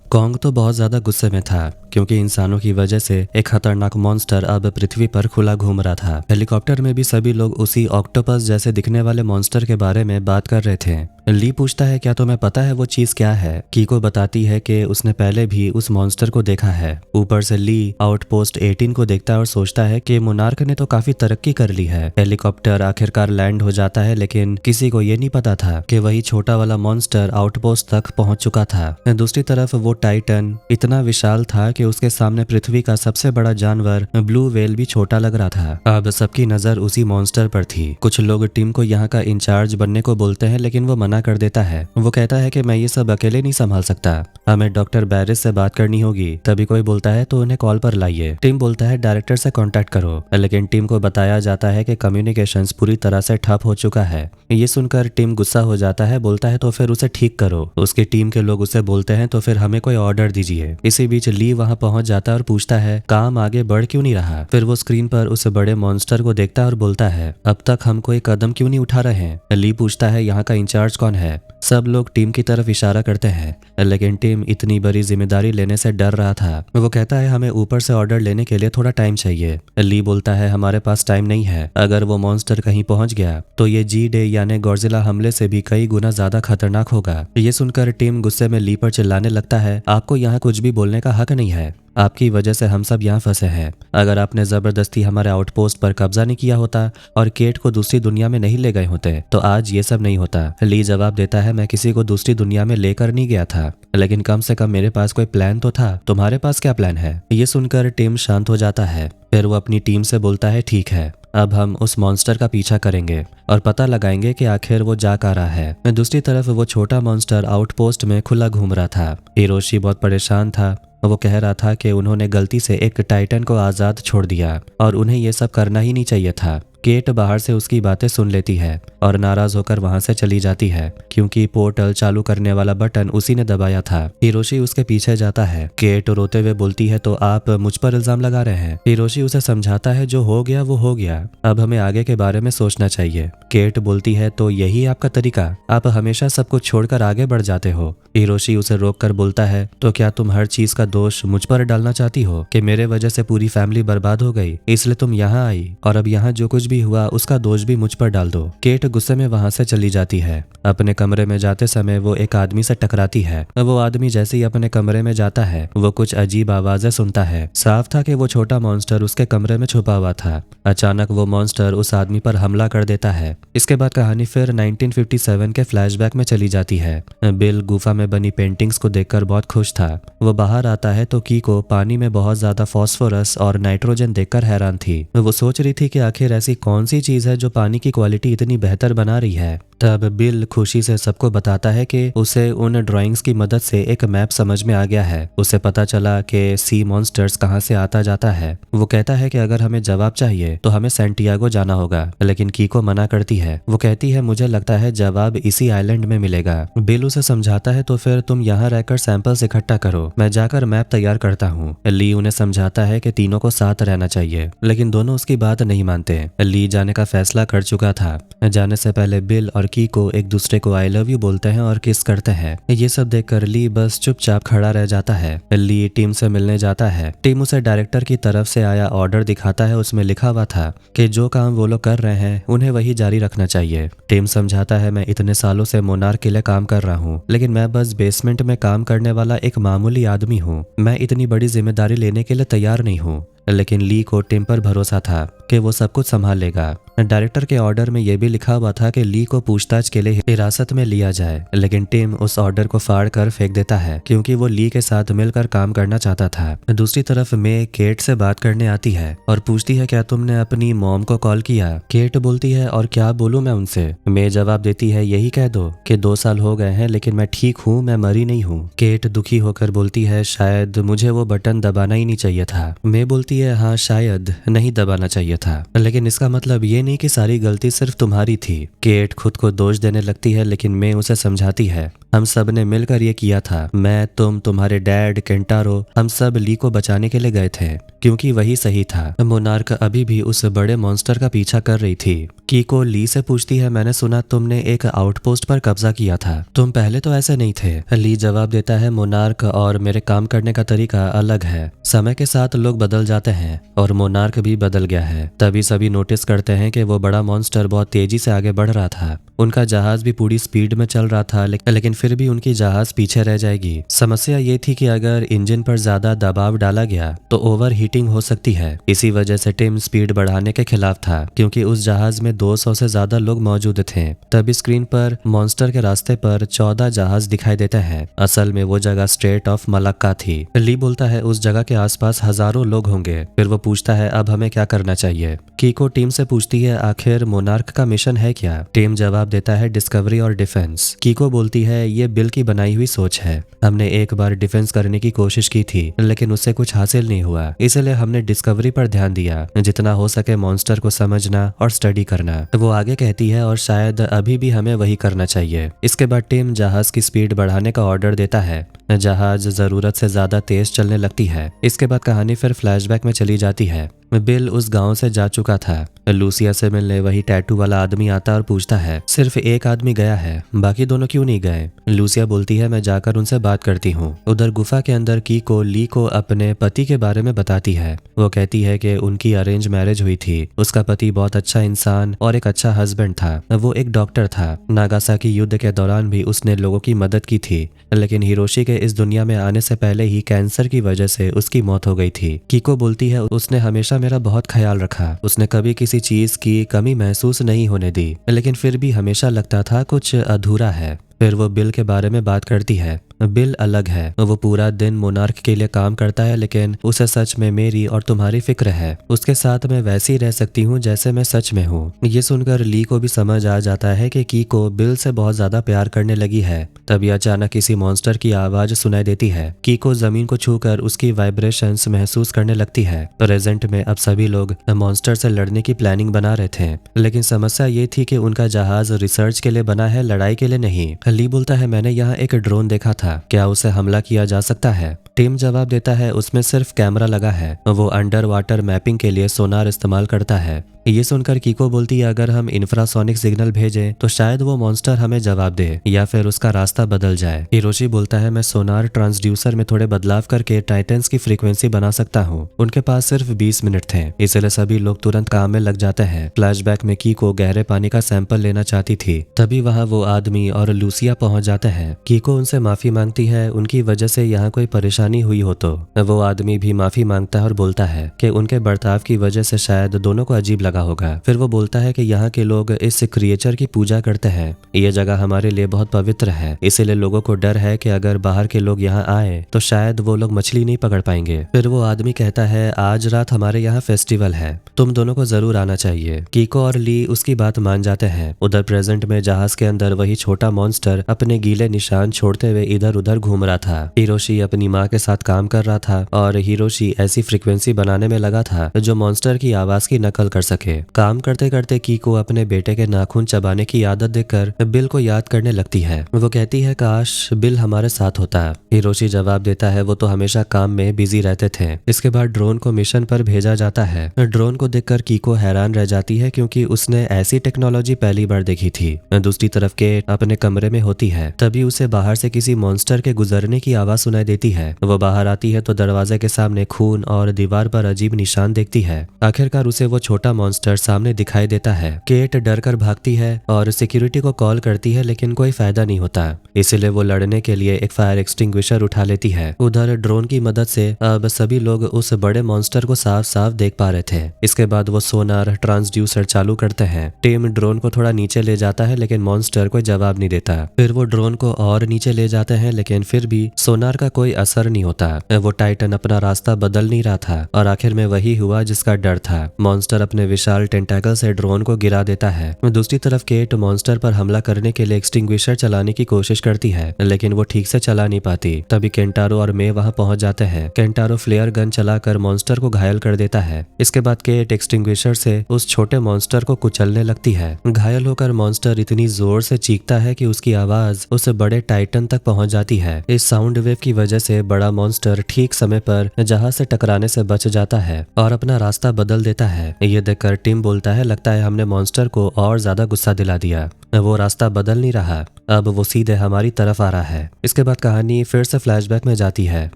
कॉन्ग तो बहुत ज्यादा गुस्से में था, क्योंकि इंसानों की वजह से एक खतरनाक मॉन्स्टर अब पृथ्वी पर खुला घूम रहा था। हेलीकॉप्टर में भी सभी लोग उसी ऑक्टोपस जैसे दिखने वाले मॉन्स्टर के बारे में बात कर रहे थे। ली पूछता है, क्या तुम्हें पता है वो चीज क्या है? कीको बताती है कि उसने पहले भी उस मॉन्स्टर को देखा है। ऊपर से ली आउटपोस्ट 18 को देखता है और सोचता है कि मोनार्क ने तो काफी तरक्की कर ली है। हेलीकॉप्टर आखिरकार लैंड हो जाता है, लेकिन किसी को ये नहीं पता था कि वही छोटा वाला मॉन्स्टर आउटपोस्ट तक पहुंच चुका था। दूसरी तरफ वो टाइटन इतना विशाल था कि उसके सामने पृथ्वी का सबसे बड़ा जानवर ब्लू व्हेल भी छोटा लग रहा था। अब सबकी नजर उसी मॉन्स्टर पर थी। कुछ लोग टीम को यहाँ का इंचार्ज बनने को बोलते हैं, लेकिन वो मना कर देता है। वो कहता है कि मैं ये सब अकेले नहीं संभाल सकता, हमें डॉक्टर बैरिस से बात करनी होगी। तभी कोई बोलता है तो उन्हें कॉल पर लाइए। टीम बोलता है डायरेक्टर से कांटेक्ट करो, लेकिन टीम को बताया जाता है कि कम्युनिकेशंस पूरी तरह से ठप हो चुका है। ये सुनकर टीम गुस्सा हो जाता है, बोलता है तो फिर उसे ठीक करो। उसकी टीम के लोग उसे बोलते हैं तो फिर हमें कोई ऑर्डर दीजिए। इसी बीच ली वहां पहुंच जाता है और पूछता है काम आगे बढ़ क्यों नहीं रहा। फिर वो स्क्रीन पर उस बड़े मॉन्स्टर को देखता है और बोलता है अब तक हम कोई कदम क्यों नहीं उठा रहे हैं। ली पूछता है यहाँ का इंचार्ज कौन है। सब लोग टीम की तरफ इशारा करते हैं, लेकिन टीम इतनी बड़ी जिम्मेदारी लेने से डर रहा था। वो कहता है हमें ऊपर से ऑर्डर लेने के लिए थोड़ा टाइम चाहिए। ली बोलता है हमारे पास टाइम नहीं है। अगर वो मॉन्स्टर कहीं पहुंच गया तो ये जी-डे यानी गॉडजिला हमले से भी कई गुना ज्यादा खतरनाक होगा। ये सुनकर टीम गुस्से में ली पर चिल्लाने लगता है आपको यहाँ कुछ भी बोलने का हक नहीं है। आपकी वजह से हम सब यहाँ फंसे हैं। अगर आपने जबरदस्ती हमारे आउटपोस्ट पर कब्जा नहीं किया होता और केट को दूसरी दुनिया में नहीं ले गए होते तो आज ये सब नहीं होता। ली जवाब देता है मैं किसी को दूसरी दुनिया में लेकर नहीं गया था, लेकिन कम से कम मेरे पास कोई प्लान तो था। तुम्हारे पास क्या प्लान है? ये सुनकर टीम शांत हो जाता है। फिर वो अपनी टीम से बोलता है ठीक है, अब हम उस मॉन्स्टर का पीछा करेंगे और पता लगाएंगे कि आखिर वो जा कहाँ रहा है। दूसरी तरफ वो छोटा मॉन्स्टर आउटपोस्ट में खुला घूम रहा था। हिरोशी बहुत परेशान था। वो कह रहा था कि उन्होंने गलती से एक टाइटन को आजाद छोड़ दिया और उन्हें ये सब करना ही नहीं चाहिए था। केट बाहर से उसकी बातें सुन लेती है और नाराज होकर वहां से चली जाती है, क्योंकि पोर्टल चालू करने वाला बटन उसी ने दबाया था। हिरोशी उसके पीछे जाता है। केट रोते हुए बोलती है तो आप मुझ पर इल्जाम लगा रहे हैं। हिरोशी उसे समझाता है जो हो गया वो हो गया, अब हमें आगे के बारे में सोचना चाहिए। केट बोलती है तो यही आपका तरीका, आप हमेशा सब कुछ छोड़कर आगे बढ़ जाते हो। हिरोशी उसे रोककर बोलता है तो क्या तुम हर चीज का दोष मुझ पर डालना चाहती हो कि मेरे वजह से पूरी फैमिली बर्बाद हो गई, इसलिए तुम यहाँ आई और अब यहाँ जो कुछ भी हुआ उसका दोष भी मुझ पर डाल दो। केट गुस्से में वहां से चली जाती है। अपने कमरे में जाते समय वो एक आदमी से टकराती है। वो आदमी जैसे ही अपने कमरे में जाता है वो कुछ अजीब आवाजें सुनता है। साफ था कि वो छोटा मॉन्स्टर उसके कमरे में छुपा हुआ था। अचानक वो मॉन्स्टर उस आदमी पर हमला कर देता है। इसके बाद कहानी फिर 1957 के फ्लैशबैक में चली जाती है। बिल गुफा में बनी पेंटिंग्स को देखकर बहुत खुश था। वो बाहर आता है तो कीको पानी में बहुत ज्यादा फास्फोरस और नाइट्रोजन देखकर हैरान थी। वो सोच रही थी कि आखिर ऐसी कौन सी चीज है जो पानी की क्वालिटी इतनी बेहतर बना रही है। तब बिल खुशी से सबको बताता है कि उसे उन ड्राइंग्स की मदद से एक मैप समझ में आ गया है। उसे पता चला कि सी मॉन्स्टर्स कहाँ से आता जाता है। वो कहता है कि अगर हमें जवाब चाहिए तो हमें सैंटियागो जाना होगा, लेकिन कीको मना करती है। वो कहती है मुझे लगता है जवाब इसी आइलैंड में मिलेगा। बिल उसे समझाता है तो फिर तुम यहाँ रहकर सैंपल्स इकट्ठा करो, मैं जाकर मैप तैयार करता हूँ। ली उन्हें समझाता है कि तीनों को साथ रहना चाहिए, लेकिन दोनों उसकी बात नहीं मानते। ली जाने का फैसला कर चुका था। जाने से पहले बिल और कीको एक दूसरे को आई लव यू बोलते हैं और किस करते हैं। ये सब देखकर ली बस चुपचाप खड़ा रह जाता है। ली टीम से मिलने जाता है। टीम उसे डायरेक्टर की तरफ से आया ऑर्डर दिखाता है। उसमें लिखा हुआ था कि जो काम वो लोग कर रहे हैं उन्हें वही जारी रखना चाहिए। टीम समझाता है, मैं इतने सालों से मोनार्क के लिए काम कर रहा हूँ, लेकिन मैं बस बेसमेंट में काम करने वाला एक मामूली आदमी हूँ। मैं इतनी बड़ी जिम्मेदारी लेने के लिए तैयार नहीं हूँ। लेकिन ली को टिम पर भरोसा था कि वो सब कुछ संभाल लेगा। डायरेक्टर के ऑर्डर में यह भी लिखा हुआ था कि ली को पूछताछ के लिए हिरासत में लिया जाए, लेकिन टिम उस ऑर्डर को फाड़ कर फेंक देता है क्योंकि वो ली के साथ मिलकर काम करना चाहता था। दूसरी तरफ मे केट से बात करने आती है और पूछती है, क्या तुमने अपनी मॉम को कॉल किया? केट बोलती है, और क्या बोलूं मैं उनसे? मे जवाब देती है, यही कह दो कि 2 साल हो गए हैं लेकिन मैं ठीक हूँ, मैं मरी नहीं हूँ। केट दुखी होकर बोलती है, शायद मुझे वो बटन दबाना ही नहीं चाहिए था। मे बोलती है, हाँ शायद नहीं दबाना चाहिए था, लेकिन इसका मतलब ये नहीं कि सारी गलती सिर्फ तुम्हारी थी। केट खुद को दोष देने लगती है, लेकिन मैं उसे समझाती है, हम सब ने मिलकर ये किया था। मैं, तुम, तुम्हारे डैड, केंटारो, हम सब ली को बचाने के लिए गए थे क्योंकि वही सही था। मोनार्क अभी भी उस बड़े मॉन्स्टर का पीछा कर रही थी। कीको ली से पूछती है, मैंने सुना तुमने एक आउटपोस्ट पर कब्जा किया था, तुम पहले तो ऐसे नहीं थे। ली जवाब देता है, मोनार्क और मेरे काम करने का तरीका अलग है। समय के साथ लोग बदल जाते हैं और मोनार्क भी बदल गया है। तभी सभी नोटिस करते हैं कि वो बड़ा मॉन्स्टर बहुत तेजी से आगे बढ़ रहा था। उनका जहाज भी पूरी स्पीड में चल रहा था, लेकिन फिर भी उनकी जहाज पीछे रह जाएगी। समस्या ये थी कि अगर इंजन पर ज्यादा दबाव डाला गया तो ओवर हीटिंग हो सकती है। इसी वजह से टिम स्पीड बढ़ाने के खिलाफ था क्योंकि उस जहाज में 200 से ज्यादा लोग मौजूद थे। तभी स्क्रीन पर मॉन्स्टर के रास्ते पर 14 जहाज दिखाई देते हैं। असल में वो जगह स्ट्रेट ऑफ मलक्का थी। ली बोलता है, उस जगह के आसपास हजारों लोग होंगे। फिर वो पूछता है, अब हमें क्या करना चाहिए? कीको टीम से पूछती है, आखिर मोनार्क का मिशन है क्या? टीम जवाब देता है, डिस्कवरी और डिफेंस। कीको बोलती है, ये बिल की बनाई हुई सोच है। हमने एक बार डिफेंस करने की कोशिश की थी लेकिन उससे कुछ हासिल नहीं हुआ, इसलिए हमने डिस्कवरी पर ध्यान दिया, जितना हो सके मॉन्स्टर को समझना और स्टडी करना। वो आगे कहती है, और शायद अभी भी हमें वही करना चाहिए। इसके बाद टिम जहाज की स्पीड बढ़ाने का ऑर्डर देता है। जहाज जरूरत से ज्यादा तेज चलने लगती है। इसके बाद कहानी फिर फ्लैशबैक में चली जाती है। बिल उस गांव से जा चुका था। लूसिया से मिलने वही टैटू वाला आदमी आता और पूछता है, सिर्फ एक आदमी गया है, बाकी दोनों क्यों नहीं गए? लूसिया बोलती है, मैं जाकर उनसे बात करती हूँ। उधर गुफा के अंदर कीको ली को अपने पति के बारे में बताती है। वो कहती है कि उनकी अरेंज मैरिज हुई थी। उसका पति बहुत अच्छा इंसान और एक अच्छा हस्बैंड था। वो एक डॉक्टर था। नागासाकी युद्ध के दौरान भी उसने लोगों की मदद की थी, लेकिन हिरोशी के इस दुनिया में आने से पहले ही कैंसर की वजह से उसकी मौत हो गई थी। कीको बोलती है, उसने हमेशा मेरा बहुत ख्याल रखा। उसने कभी किसी चीज की कमी महसूस नहीं होने दी, लेकिन फिर भी हमेशा लगता था कुछ अधूरा है। फिर वो बिल के बारे में बात करती है। बिल अलग है। वो पूरा दिन मोनार्क के लिए काम करता है, लेकिन उसे सच में मेरी और तुम्हारी फिक्र है। उसके साथ मैं वैसे ही रह सकती हूँ जैसे मैं सच में हूँ। ये सुनकर ली को भी समझ आ जाता है कि कीको बिल से बहुत ज्यादा प्यार करने लगी है। तभी अचानक किसी मॉन्स्टर की आवाज सुनाई देती है। कीको जमीन को छूकर उसकी वाइब्रेशंस महसूस करने लगती है। प्रेजेंट में अब सभी लोग मॉन्स्टर से लड़ने की प्लानिंग बना रहे थे, लेकिन समस्या ये थी कि उनका जहाज रिसर्च के लिए बना है, लड़ाई के लिए नहीं। ली बोलता है, मैंने यहाँ एक ड्रोन देखा था, क्या उसे हमला किया जा सकता है? टिम जवाब देता है, उसमें सिर्फ कैमरा लगा है। वो अंडर वाटर मैपिंग के लिए सोनार इस्तेमाल करता है। ये सुनकर कीको बोलती है, अगर हम इंफ्रासोनिक सिग्नल भेजें तो शायद वो मॉन्स्टर हमें जवाब दे या फिर उसका रास्ता बदल जाए। हिरोशी बोलता है, मैं सोनार ट्रांसड्यूसर में थोड़े बदलाव करके टाइटन्स की फ्रीक्वेंसी बना सकता हूँ। उनके पास सिर्फ 20 मिनट थे, इसलिए सभी लोग तुरंत काम में लग जाते हैं। फ्लैशबैक में कीको गहरे पानी का सैंपल लेना चाहती थी। तभी वहाँ वो आदमी और लूसिया पहुंच जाते हैं। कीको उनसे माफी मांगती है, उनकी वजह से यहाँ कोई परेशानी हुई हो तो। वो आदमी भी माफी मांगता है और बोलता है कि उनके बर्ताव की वजह से शायद दोनों को अजीब लगा होगा। फिर वो बोलता है कि यहाँ के लोग इस क्रिएचर की पूजा करते हैं। ये जगह हमारे लिए बहुत पवित्र है, इसीलिए लोगों को डर है कि अगर बाहर के लोग यहाँ आए तो शायद वो लोग मछली नहीं पकड़ पाएंगे। फिर वो आदमी कहता है, आज रात हमारे यहाँ फेस्टिवल है, तुम दोनों को जरूर आना चाहिए। कीको और ली उसकी बात मान जाते हैं। उधर प्रेजेंट में जहाज के अंदर वही छोटा मॉन्स्टर अपने गीले निशान छोड़ते हुए इधर उधर घूम रहा था। हिरोशी अपनी माँ के साथ काम कर रहा था और हिरोशी ऐसी फ्रीक्वेंसी बनाने में लगा था जो मॉन्स्टर की आवाज की नकल कर सके। सके। काम करते करते कीको अपने बेटे के नाखून चबाने की आदत देखकर बिल को याद करने लगती है। वो कहती है काश बिल हमारे साथ होता। हिरोशी जवाब देता है वो तो हमेशा काम में बिजी रहते थे। इसके बाद ड्रोन को मिशन पर भेजा जाता है। ड्रोन को देखकर कीको हैरान रह जाती है क्योंकि उसने ऐसी टेक्नोलॉजी पहली बार देखी थी। दूसरी तरफ केट अपने कमरे में होती है, तभी उसे बाहर से किसी मॉन्स्टर के गुजरने की आवाज सुनाई देती है। वो बाहर आती है तो दरवाजे के सामने खून और दीवार पर अजीब निशान देखती है। आखिरकार उसे वो छोटा मॉन्स्टर सामने दिखाई देता है। केट डर कर भागती है और सिक्योरिटी को कॉल करती है लेकिन कोई फायदा नहीं होता। इसीलिए वो लड़ने के लिए एक फायर एक्सटिंग्विशर उठा लेती है। उधर ड्रोन की मदद से अब सभी लोग उस बड़े मॉन्स्टर को साफ साफ देख पा रहे थे। इसके बाद वो सोनार ट्रांसड्यूसर चालू करते हैं। टीम ड्रोन को थोड़ा नीचे ले जाता है लेकिन मॉन्स्टर कोई जवाब नहीं देता। फिर वो ड्रोन को और नीचे ले जाते हैं लेकिन फिर भी सोनार का कोई असर नहीं होता। वो टाइटन अपना रास्ता बदल नहीं रहा था और आखिर में वही हुआ जिसका डर था। मॉन्स्टर अपने विशाल टेंटाकल से ड्रोन को गिरा देता है। दूसरी तरफ केट मॉन्स्टर पर हमला करने के लिए एक्सटिंग्विशर चलाने की कोशिश करती है लेकिन वो ठीक से चला नहीं पाती। तभी केंटारो और मे वहां पहुंच जाते हैं। केंटारो फ्लेयर गन चलाकर मॉन्स्टर को घायल कर देता है। इसके बाद केट एक्सटिंग्विशर से उस छोटे मॉन्स्टर को कुचलने लगती है। घायल होकर मॉन्स्टर इतनी जोर से चीखता है कि उसकी आवाज उस बड़े टाइटन तक पहुंच जाती है। इस साउंड वेव की वजह से बड़ा मॉन्स्टर ठीक समय पर जहाज से टकराने से बच जाता है और अपना रास्ता बदल देता है। ये देखकर टिम बोलता है लगता है हमने मॉन्स्टर को और ज्यादा गुस्सा दिला दिया। वो रास्ता बदल नहीं रहा, अब वो सीधे हमारी तरफ आ रहा है। इसके बाद कहानी फिर से फ्लैशबैक में जाती है।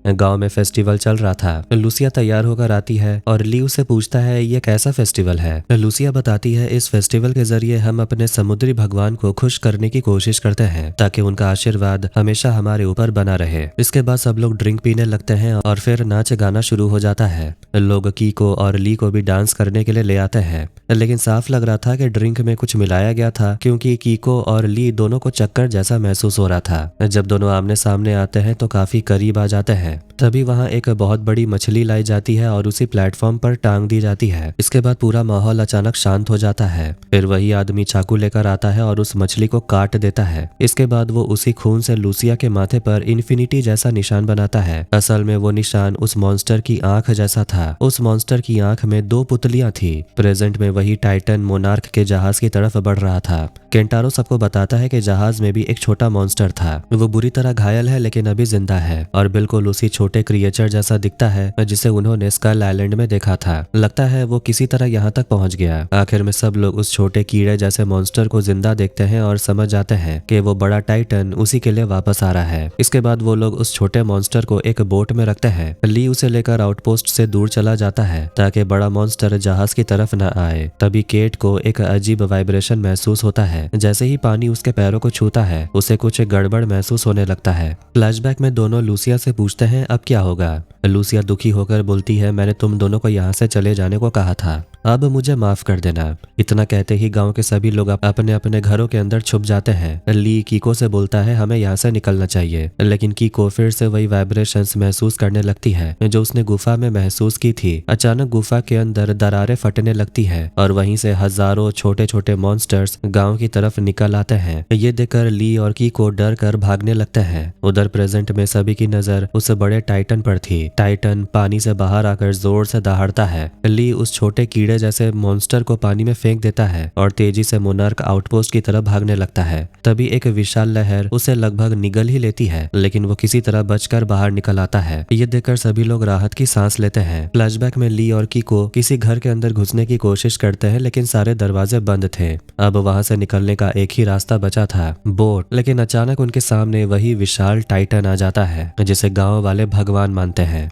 गांव में फेस्टिवल चल रहा था। लूसिया तैयार होकर आती है और ली उससे पूछता है ये कैसा फेस्टिवल है। लूसिया बताती है इस फेस्टिवल के जरिए हम अपने समुद्री भगवान को खुश करने की कोशिश करते हैं ताकि उनका आशीर्वाद हमेशा हमारे ऊपर बना रहे। इसके बाद सब लोग ड्रिंक पीने लगते हैं और फिर नाच गाना शुरू हो जाता है। लोग कीको और ली को भी डांस करने के लिए ले आते हैं लेकिन साफ लग रहा था कि ड्रिंक में कुछ मिलाया गया था क्योंकि कीको और ली दोनों को चक्कर जैसा महसूस हो रहा था। जब दोनों आमने सामने आते हैं तो काफी करीब आ जाते हैं। तभी वहां एक बहुत बड़ी मछली लाई जाती है और उसी प्लेटफॉर्म पर टांग दी जाती है। इसके बाद पूरा माहौल अचानक शांत हो जाता है। फिर वही आदमी चाकू लेकर आता है और उस मछली को काट देता है। इसके बाद वो उसी खून से लूसिया के माथे पर इन्फिनिटी जैसा निशान बनाता है। असल में वो निशान उस मॉन्स्टर की आंख जैसा था। उस मॉन्स्टर की आंख में 2 पुतलियां थी। प्रेजेंट में वही टाइटन मोनार्क के जहाज की तरफ बढ़ रहा था। केंटारो सबको बताता है कि जहाज में भी एक छोटा मॉन्स्टर था। वो बुरी तरह घायल है लेकिन अभी जिंदा है और बिल्कुल उसी छोटे क्रिएचर जैसा दिखता है जिसे उन्होंने स्कल आइलैंड में देखा था। लगता है वो किसी तरह यहाँ तक पहुंच गया। आखिर में सब लोग उस छोटे कीड़े जैसे मॉन्स्टर को जिंदा देखते हैं और समझ जाते हैं कि वो बड़ा टाइटन उसी के लिए वापस आ रहा है। इसके बाद वो लोग उस छोटे मॉन्स्टर को एक बोट में रखते हैं। ली उसे लेकर आउटपोस्ट से दूर चला जाता है ताकि बड़ा मॉन्स्टर जहाज की तरफ न आए। तभी केट को एक अजीब वाइब्रेशन महसूस होता है। जैसे ही पानी उसके पैरों को छूता है उसे कुछ गड़बड़ महसूस होने लगता है। फ्लैशबैक में दोनों लूसिया से पूछते हैं अब क्या होगा। लूसिया दुखी होकर बोलती है मैंने तुम दोनों को यहाँ से चले जाने को कहा था, अब मुझे माफ कर देना। इतना कहते ही गांव के सभी लोग अपने अपने घरों के अंदर छुप जाते हैं। ली कीको से बोलता है हमें यहाँ से निकलना चाहिए लेकिन कीको फिर से वही वाइब्रेशंस महसूस करने लगती है जो उसने गुफा में महसूस की थी। अचानक गुफा के अंदर दरारें फटने लगती है और वहीं से हजारों छोटे छोटे मॉन्स्टर्स गांव की तरफ निकल आते हैं। ये देखकर ली और कीको डर कर भागने लगते हैं। उधर प्रेजेंट में सभी की नजर उस बड़े टाइटन पर थी। टाइटन पानी से बाहर आकर जोर से दहाड़ता है। ली उस छोटे कीड़े जैसे मॉन्स्टर को पानी में फेंक देता है और तेजी से मोनार्क आउटपोस्ट की तरफ भागने लगता है। तभी एक विशाल लहर उसे लगभग निगल ही लेती है लेकिन वो किसी तरह बचकर बाहर निकल आता है। ये देखकर सभी लोग राहत की सांस लेते हैं। फ्लैशबैक में ली और कीको किसी घर के अंदर घुसने की कोशिश करते हैं लेकिन सारे दरवाजे बंद थे। अब वहां से निकलने का एक ही रास्ता बचा था, बोट। लेकिन अचानक उनके सामने वही विशाल टाइटन आ जाता है जिसे गांव वाले भगवान मानते हैं।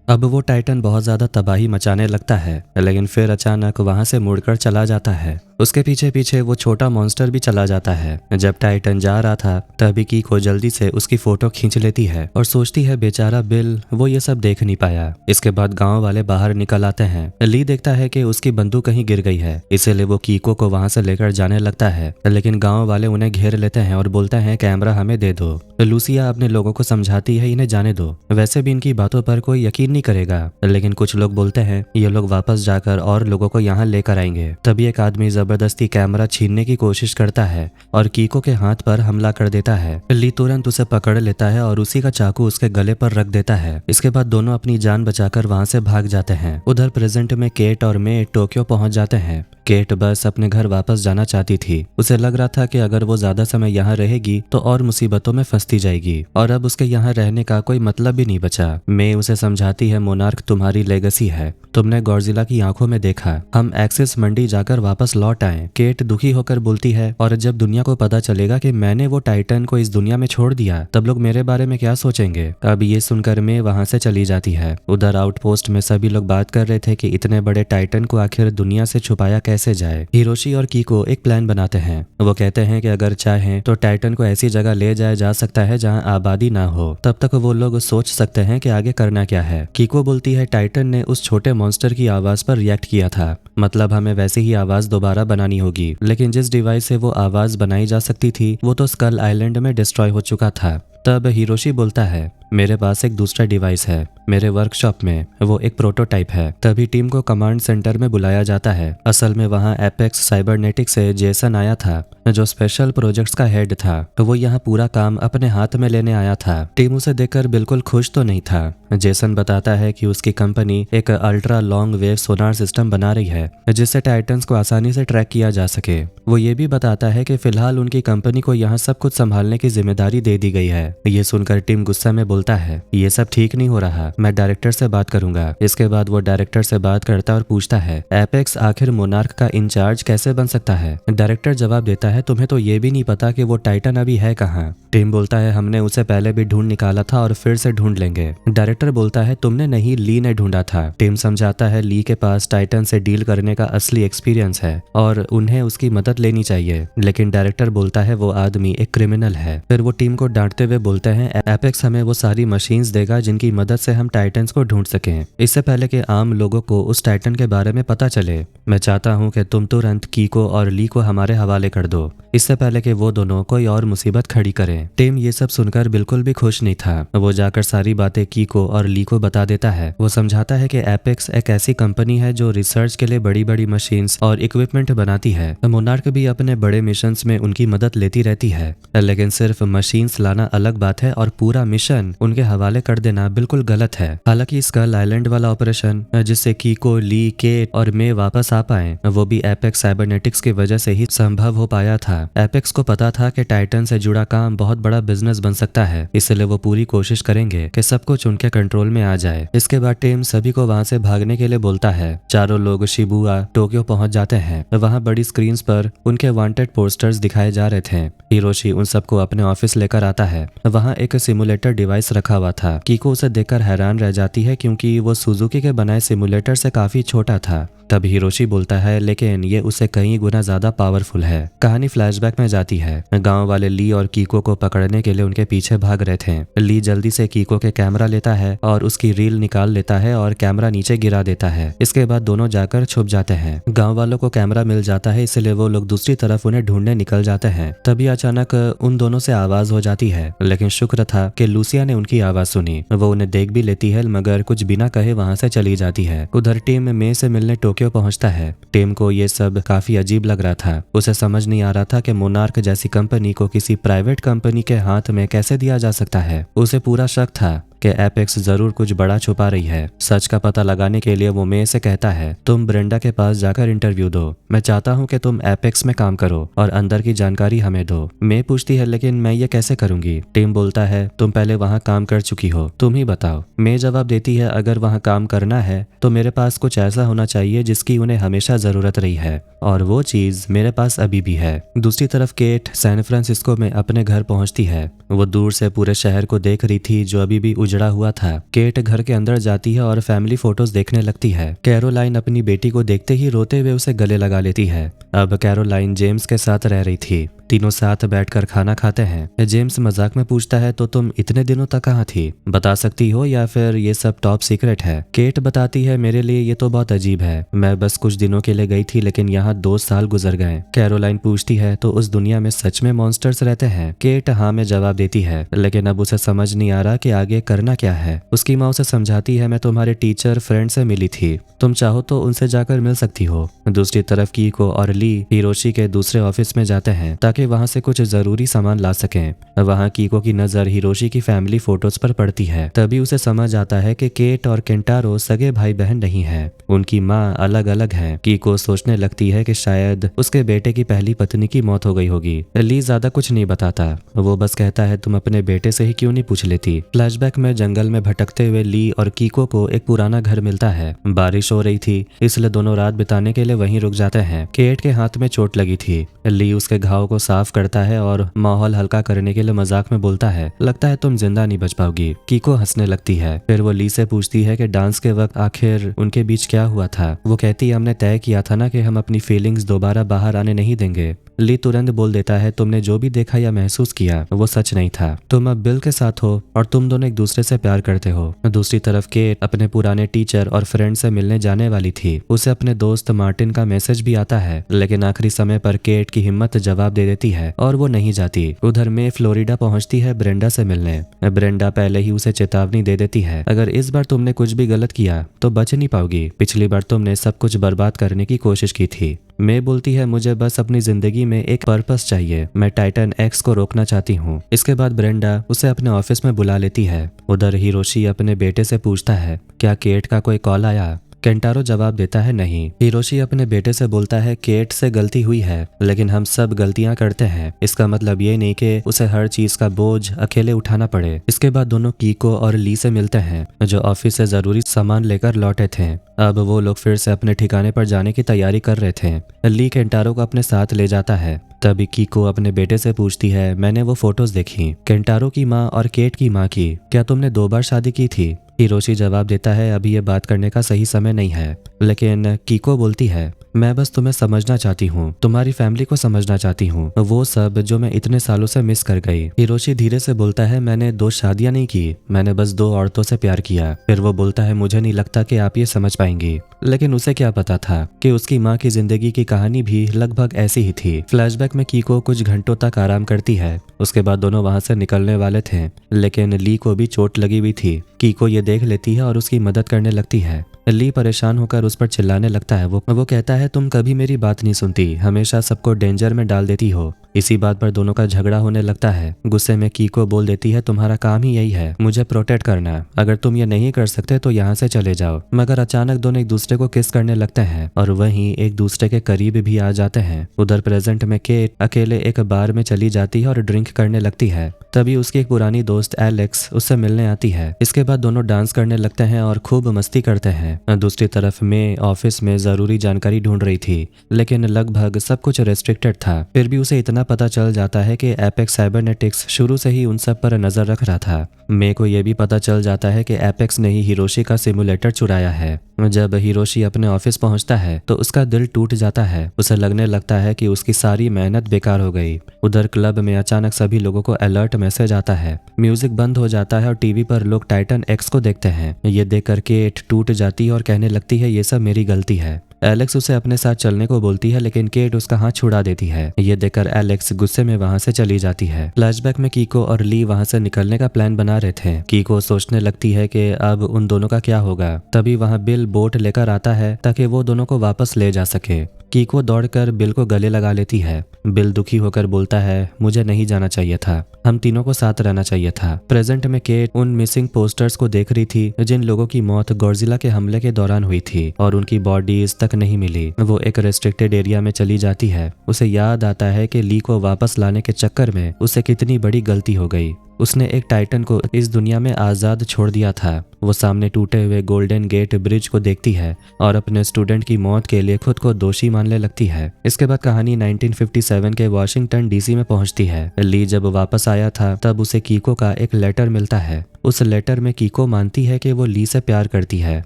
अब वो टाइटन बहुत ज्यादा तबाही मचाने लगता है लेकिन फिर अचानक वहां से मुड़कर चला जाता है। उसके पीछे पीछे वो छोटा मॉन्स्टर भी चला जाता है। जब टाइटन जा रहा था तभी कीको जल्दी से उसकी फोटो खींच लेती है और सोचती है बेचारा बिल, वो ये सब देख नहीं पाया। इसके बाद गांव वाले बाहर निकल आते हैं। ली देखता है कि उसकी बंदूक कहीं गिर गई है, इसीलिए वो कीको को वहां से लेकर जाने लगता है लेकिन गाँव वाले उन्हें घेर लेते हैं और बोलते हैं कैमरा हमें दे दो। लूसिया अपने लोगों को समझाती है इन्हें जाने दो, वैसे भी इनकी बातों पर कोई यकीन नहीं करेगा, लेकिन कुछ लोग बोलते हैं ये लोग वापस जाकर और लोगों को यहाँ लेकर आएंगे। तभी एक आदमी जबरदस्ती कैमरा छीनने की कोशिश करता है और कीको के हाथ पर हमला कर देता है। ली तुरंत उसे पकड़ लेता है और उसी का चाकू उसके गले पर रख देता है। इसके बाद दोनों अपनी जान बचाकर वहां से भाग जाते हैं। उधर प्रेजेंट में केट और मे टोक्यो पहुंच जाते हैं। केट बस अपने घर वापस जाना चाहती थी। उसे लग रहा था कि अगर वो ज्यादा समय यहाँ रहेगी तो और मुसीबतों में फंसती जाएगी और अब उसके यहाँ रहने का कोई मतलब भी नहीं बचा। मे उसे समझाती है मोनार्क तुम्हारी लेगेसी है, तुमने गॉडजिला की आंखों में देखा, हम एक्सिस मंडी जाकर वापस लौट आए। केट दुखी होकर बोलती है और जब दुनिया को पता चलेगा कि मैंने वो टाइटन को इस दुनिया में छोड़ दिया तब लोग मेरे बारे में क्या सोचेंगे। अब ये सुनकर मे वहां से चली जाती है। उधर आउटपोस्ट में सभी लोग बात कर रहे थे कि इतने बड़े टाइटन को आखिर दुनिया से छुपाया कैसे जाए। हिरोशी और कीको एक प्लान बनाते हैं। वो कहते हैं कि अगर चाहें तो टाइटन को ऐसी जगह ले जाया जा सकता है जहां आबादी ना हो, तब तक वो लोग सोच सकते हैं कि आगे करना क्या है। कीको बोलती है टाइटन ने उस छोटे मॉन्स्टर की आवाज पर रिएक्ट किया था, मतलब हमें वैसी ही आवाज दोबारा बनानी होगी। लेकिन जिस डिवाइस से वो आवाज बनाई जा सकती थी वो तो स्कल आइलैंड में डिस्ट्रॉय हो चुका था। तब हिरोशी बोलता है मेरे पास एक दूसरा डिवाइस है मेरे वर्कशॉप में, वो एक प्रोटोटाइप है। तभी टीम को कमांड सेंटर में बुलाया जाता है। असल में वहाँ एपेक्स साइबरनेटिक्स से जेसन आया था जो स्पेशल प्रोजेक्ट्स का हेड था, तो वो यहाँ पूरा काम अपने हाथ में लेने आया था। टीम उसे देखकर बिल्कुल खुश तो नहीं था। जेसन बताता है कि उसकी कंपनी एक ultra long wave sonar system बना रही है जिससे टाइटन्स को आसानी से ट्रैक किया जा सके। वो ये भी बताता है कि फिलहाल उनकी कंपनी को यहाँ सब कुछ संभालने की जिम्मेदारी दे दी गई है। ये सुनकर टीम गुस्सा में बोलता है ये सब ठीक नहीं हो रहा, मैं डायरेक्टर से बात करूंगा। इसके बाद वो डायरेक्टर से बात करता और पूछता है एपेक्स आखिर मोनार्क का इंचार्ज कैसे बन सकता है। डायरेक्टर जवाब देता है तुम्हें तो ये भी नहीं पता कि वो टाइटन अभी है कहाँ। टीम बोलता है हमने उसे पहले भी ढूंढ निकाला था और फिर से ढूंढ लेंगे। डायरेक्टर बोलता है तुमने नहीं, ली ने ढूंढा था। टीम समझाता है ली के पास टाइटन से डील करने का असली एक्सपीरियंस है और उन्हें उसकी मदद लेनी चाहिए, लेकिन डायरेक्टर बोलता है वो आदमी एक क्रिमिनल है। फिर वो टीम को डांटते हुए बोलते हैं एपेक्स हमें वो सारी मशीन्स देगा जिनकी मदद से हम टाइटन्स को ढूंढ सकें, इससे पहले कि आम लोगों को उस टाइटन के बारे में पता चले। मैं चाहता हूं कि तुम तुरंत कीको और ली को हमारे हवाले कर दो, इससे पहले कि वो दोनों कोई और मुसीबत खड़ी करें। टीम ये सब सुनकर बिल्कुल भी खुश नहीं था। वो जाकर सारी बातें कीको और ली को बता देता है। वो समझाता है कि एपेक्स एक ऐसी कंपनी है जो रिसर्च के लिए बड़ी बड़ी मशीन्स और इक्विपमेंट बनाती है। मोनार्क भी अपने बड़े मिशंस में उनकी मदद लेती रहती है, लेकिन सिर्फ मशीन्स लाना अलग बात है और पूरा मिशन उनके हवाले कर देना बिल्कुल गलत है। हालांकि स्कल आइलैंड वाला ऑपरेशन जिससे कीको, ली, केट और मे वापस आ पाए वो भी एपेक्स साइबरनेटिक्स की वजह से ही संभव हो पाया था। एपेक्स को पता था कि टाइटन से जुड़ा काम बहुत बड़ा बिजनेस बन सकता है, इसलिए वो पूरी कोशिश करेंगे कि सब कुछ उनके कंट्रोल में आ जाए। इसके बाद टीम सभी को वहां से भागने के लिए बोलता है। चारों लोग शिबुया, टोक्यो पहुंच जाते हैं। वहां बड़ी स्क्रीन्स पर उनके वांटेड पोस्टर्स दिखाए जा रहे थे। हिरोशी उन सबको अपने ऑफिस लेकर आता है। वहां एक सिमुलेटर डिवाइस रखा हुआ था। कीको उसे देखकर हैरान रह जाती है क्योंकि वो सुजुकी के बनाए सिमुलेटर से काफी छोटा था। तब हिरोशी बोलता है लेकिन ये उससे कई गुना ज्यादा पावरफुल है। कहानी फ्लैशबैक में जाती है। गांव वाले ली और कीको को पकड़ने के लिए उनके पीछे भाग रहे थे। ली जल्दी से कीको के कैमरा लेता है और उसकी रील निकाल लेता है और कैमरा नीचे गिरा देता है। इसके बाद दोनों जाकर छुप जाते हैं। गांव वालों को कैमरा मिल जाता है, इसलिए वो लोग दूसरी तरफ उन्हें ढूंढने निकल जाते हैं। तभी अचानक उन दोनों से आवाज हो जाती है, लेकिन शुक्र था कि लूसिया ने उनकी आवाज सुनी। वो उन्हें देख भी लेती है मगर कुछ बिना कहे वहां से चली जाती है। उधर टीम मे से मिलने टोक्यो पहुंचता है। टीम को ये सब काफी अजीब लग रहा था। उसे समझ नहीं आ रहा था कि मोनार्क जैसी कंपनी को किसी प्राइवेट कंपनी के हाथ में कैसे दिया जा सकता है। उसे पूरा शक था कि एपेक्स जरूर कुछ बड़ा छुपा रही है। सच का पता लगाने के लिए वो मे से कहता है तुम ब्रेंडा के पास जाकर इंटरव्यू दो, मैं चाहता हूँ कि तुम एपेक्स में काम करो और अंदर की जानकारी हमें दो। मे पूछती है लेकिन मैं ये कैसे करूंगी। टीम बोलता है तुम पहले वहाँ काम कर चुकी हो, तुम ही बताओ। मे जवाब देती है अगर वहाँ काम करना है तो मेरे पास कुछ ऐसा होना चाहिए जिसकी उन्हें हमेशा जरूरत रही है और वो चीज मेरे पास अभी भी है। दूसरी तरफ केट सैन फ्रांसिस्को में अपने घर पहुंचती है। वो दूर से पूरे शहर को देख रही थी जो अभी भी उजड़ा हुआ था। केट घर के अंदर जाती है और फैमिली फोटोज देखने लगती है। कैरोलाइन अपनी बेटी को देखते ही रोते हुए उसे गले लगा लेती है। अब कैरोलाइन जेम्स के साथ रह रही थी। तीनों साथ बैठकर खाना खाते हैं। जेम्स मजाक में पूछता है, तो तुम इतने दिनों तक कहाँ थी, बता सकती हो या फिर ये सब टॉप सीक्रेट है? केट बताती है, मेरे लिए ये तो बहुत अजीब है, मैं बस कुछ दिनों के लिए गई थी लेकिन यहाँ 2 साल गुजर गए। कैरोलाइन पूछती है, तो उस दुनिया में सच में मॉन्स्टर्स रहते हैं? केट हाँ में जवाब देती है, लेकिन अब उसे समझ नहीं आ रहा कि आगे करना क्या है। उसकी माँ उसे समझाती है, मैं तुम्हारे टीचर फ्रेंड से मिली थी, तुम चाहो तो उनसे जाकर मिल सकती हो। दूसरी तरफ कीको और ली हिरोशी के दूसरे ऑफिस में जाते हैं ताकि वहां से कुछ जरूरी सामान ला सकें। वहां कीको की नजर हिरोशी की फैमिली फोटोज पर पड़ती है। तभी उसे समझ आता है कि केट और केंटारो सगे भाई बहन नहीं है, उनकी माँ अलग अलग है। कीको सोचने लगती है कि शायद उसके बेटे की पहली पत्नी की मौत हो गई होगी। ली ज्यादा कुछ नहीं बताता, वो बस कहता है, तुम अपने बेटे से ही क्यों नहीं पूछ लेती। फ्लैशबैक में जंगल में भटकते हुए ली और कीको को एक पुराना घर मिलता है। बारिश हो रही थी इसलिए दोनों रात बिताने के लिए वहीं रुक जाते हैं। केट के हाथ में चोट लगी थी। ली उसके घाव को साफ करता है और माहौल हल्का करने के लिए मजाक में बोलता है, लगता है तुम जिंदा नहीं बच पाओगी। कीको हंसने लगती है। फिर वो ली से पूछती है कि डांस के वक्त आखिर उनके बीच क्या हुआ था। वो कहती है, हमने तय किया था ना कि हम अपनी फीलिंग्स दोबारा बाहर आने नहीं देंगे। ली तुरंत बोल देता है, तुमने जो भी देखा या महसूस किया वो सच नहीं था, तुम अब बिल के साथ हो और तुम दोनों एक दूसरे से प्यार करते हो। दूसरी तरफ केट अपने पुराने टीचर और फ्रेंड से मिलने जाने वाली थी। उसे अपने दोस्त मार्टिन का मैसेज भी आता है, लेकिन आखिरी समय पर केट की हिम्मत जवाब दे देती है और वो नहीं जाती। उधर में फ्लोरिडा पहुंचती है ब्रेंडा से मिलने। ब्रेंडा पहले ही उसे चेतावनी दे देती है, अगर इस बार तुमने कुछ भी गलत किया तो बच नहीं पाओगी, पिछली बार तुमने सब कुछ बर्बाद करने की कोशिश की थी। मे बोलती है, मुझे बस अपनी जिंदगी में एक पर्पस चाहिए, मैं टाइटन एक्स को रोकना चाहती हूँ। इसके बाद ब्रेंडा उसे अपने ऑफिस में बुला लेती है। उधर हिरोशी अपने बेटे से पूछता है, क्या केट का कोई कॉल आया? केंटारो जवाब देता है, नहीं। हिरोशी अपने बेटे से बोलता है, केट से गलती हुई है लेकिन हम सब गलतियां करते हैं, इसका मतलब ये नहीं कि उसे हर चीज का बोझ अकेले उठाना पड़े। इसके बाद दोनों कीको और ली से मिलते हैं जो ऑफिस से जरूरी सामान लेकर लौटे थे। अब वो लोग फिर से अपने ठिकाने पर जाने की तैयारी कर रहे थे। ली केंटारो को अपने साथ ले जाता है। तभी कीको अपने बेटे से पूछती है, मैंने वो फोटोज देखी, केंटारो की माँ और केट की माँ की, क्या तुमने 2 बार शादी की थी? हिरोशी जवाब देता है, अभी ये बात करने का सही समय नहीं है। लेकिन कीको बोलती है, मैं बस तुम्हें समझना चाहती हूँ, तुम्हारी फैमिली को समझना चाहती हूँ, वो सब जो मैं इतने सालों से मिस कर गई। हिरोशी धीरे से बोलता है, मैंने 2 शादियां नहीं की, मैंने बस 2 औरतों से प्यार किया। फिर वो बोलता है, मुझे नहीं लगता कि आप ये समझ पाएंगी। लेकिन उसे क्या पता था कि उसकी माँ की जिंदगी की कहानी भी लगभग ऐसी ही थी। फ्लैशबैक में कीको कुछ घंटों तक आराम करती है। उसके बाद दोनों वहां से निकलने वाले थे, लेकिन ली को भी चोट लगी हुई थी। कीको ये देख लेती है और उसकी मदद करने लगती है। ली परेशान होकर उस पर चिल्लाने लगता है। वो कहता है, तुम कभी मेरी बात नहीं सुनती, हमेशा सबको डेंजर में डाल देती हो। इसी बात पर दोनों का झगड़ा होने लगता है। गुस्से में कीको बोल देती है, तुम्हारा काम ही यही है, मुझे प्रोटेक्ट करना, अगर तुम ये नहीं कर सकते तो यहाँ से चले जाओ। मगर अचानक दोनों एक दूसरे को किस करने लगते हैं और वहीं एक दूसरे के करीब भी आ जाते हैं। उधर प्रेजेंट में केट अकेले एक बार में चली जाती है और ड्रिंक करने लगती है। तभी उसकी एक पुरानी दोस्त एलेक्स उससे मिलने आती है। इसके बाद दोनों डांस करने लगते हैं और खूब मस्ती करते हैं। दूसरी तरफ में ऑफिस में जरूरी जानकारी ढूंढ रही थी, लेकिन लगभग सब कुछ रेस्ट्रिक्टेड था। फिर भी उसे इतना पता चल जाता है कि एपेक्स साइबरनेटिक्स शुरू से ही उन सब पर नजर रख रहा था। मे को यह भी पता चल जाता है कि एपेक्स ने ही हिरोशी का सिमुलेटर चुराया है। जब हिरोशी अपने ऑफिस पहुंचता है तो उसका दिल टूट जाता है। उसे लगने लगता है कि उसकी सारी मेहनत बेकार हो गई। उधर क्लब में अचानक सभी लोगों को अलर्ट मैसेज आता है। म्यूजिक बंद हो जाता है और टीवी पर लोग टाइटन एक्स को देखते हैं। ये देखकर केट टूट जाती है और कहने लगती है, ये सब मेरी गलती है। एलेक्स उसे अपने साथ चलने को बोलती है, लेकिन केट उसका हाथ छुड़ा देती है। ये देखकर एलेक्स गुस्से में वहां से चली जाती है। फ्लैशबैक में कीको और ली वहां से निकलने का प्लान बना रहे थे। कीको सोचने लगती है कि अब उन दोनों का क्या होगा। तभी वहां बिल बोट लेकर आता है ताकि वो दोनों को वापस ले जा सके। कीको दौड़कर बिल को गले लगा लेती है। बिल दुखी होकर बोलता है, मुझे नहीं जाना चाहिए था, हम तीनों को साथ रहना चाहिए था। प्रेजेंट में केट उन मिसिंग पोस्टर्स को देख रही थी जिन लोगों की मौत गॉडजिला के हमले के दौरान हुई थी और उनकी बॉडीज तक नहीं मिली। वो एक रेस्ट्रिक्टेड एरिया में चली जाती है। उसे याद आता है कि ली को वापस लाने के चक्कर में उसे कितनी बड़ी गलती हो गई। उसने एक टाइटन को इस दुनिया में आजाद छोड़ दिया था। वो सामने टूटे हुए गोल्डन गेट ब्रिज को देखती है और अपने स्टूडेंट की मौत के लिए खुद को दोषी मानने लगती है। इसके बाद कहानी 1957 के वॉशिंगटन डीसी में पहुंचती है। ली जब वापस आया था तब उसे कीको का एक लेटर मिलता है। उस लेटर में कीको मानती है कि वो ली से प्यार करती है,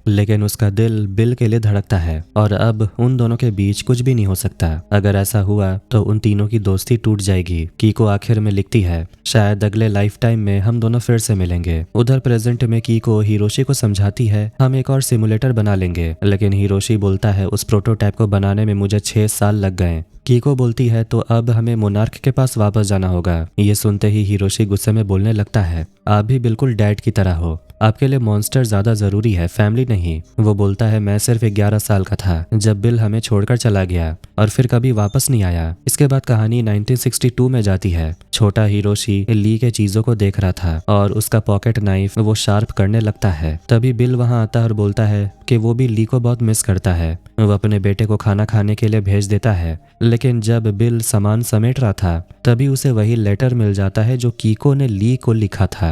लेकिन उसका दिल बिल के लिए धड़कता है और अब उन दोनों के बीच कुछ भी नहीं हो सकता। अगर ऐसा हुआ तो उन तीनों की दोस्ती टूट जाएगी। कीको आखिर में लिखती है, शायद अगले लाइफ टाइम में हम दोनों फिर से मिलेंगे। उधर प्रेजेंट में कीको हिरोशी को समझाती है, हम एक और सिमुलेटर बना लेंगे, लेकिन हिरोशी बोलता है उस प्रोटोटाइप को बनाने में मुझे 6 साल लग गए। कीको बोलती है तो अब हमें मोनार्क के पास वापस जाना होगा। ये सुनते ही हिरोशी गुस्से में बोलने लगता है, आप भी बिल्कुल डैड की तरह हो, आपके लिए मॉन्स्टर ज्यादा जरूरी है, फैमिली नहीं। वो बोलता है मैं सिर्फ 11 साल का था जब बिल हमें छोड़कर चला गया और फिर कभी वापस नहीं आया। इसके बाद कहानी 1962 में जाती है। छोटा हिरोशी ली के चीजों को देख रहा था और उसका पॉकेट नाइफ वो शार्प करने लगता है। तभी बिल वहां आता है और बोलता है कि वो भी ली को बहुत मिस करता है। वो अपने बेटे को खाना खाने के लिए भेज देता है, लेकिन जब बिल सामान समेट रहा था तभी उसे वही लेटर मिल जाता है जो कीको ने ली को लिखा था।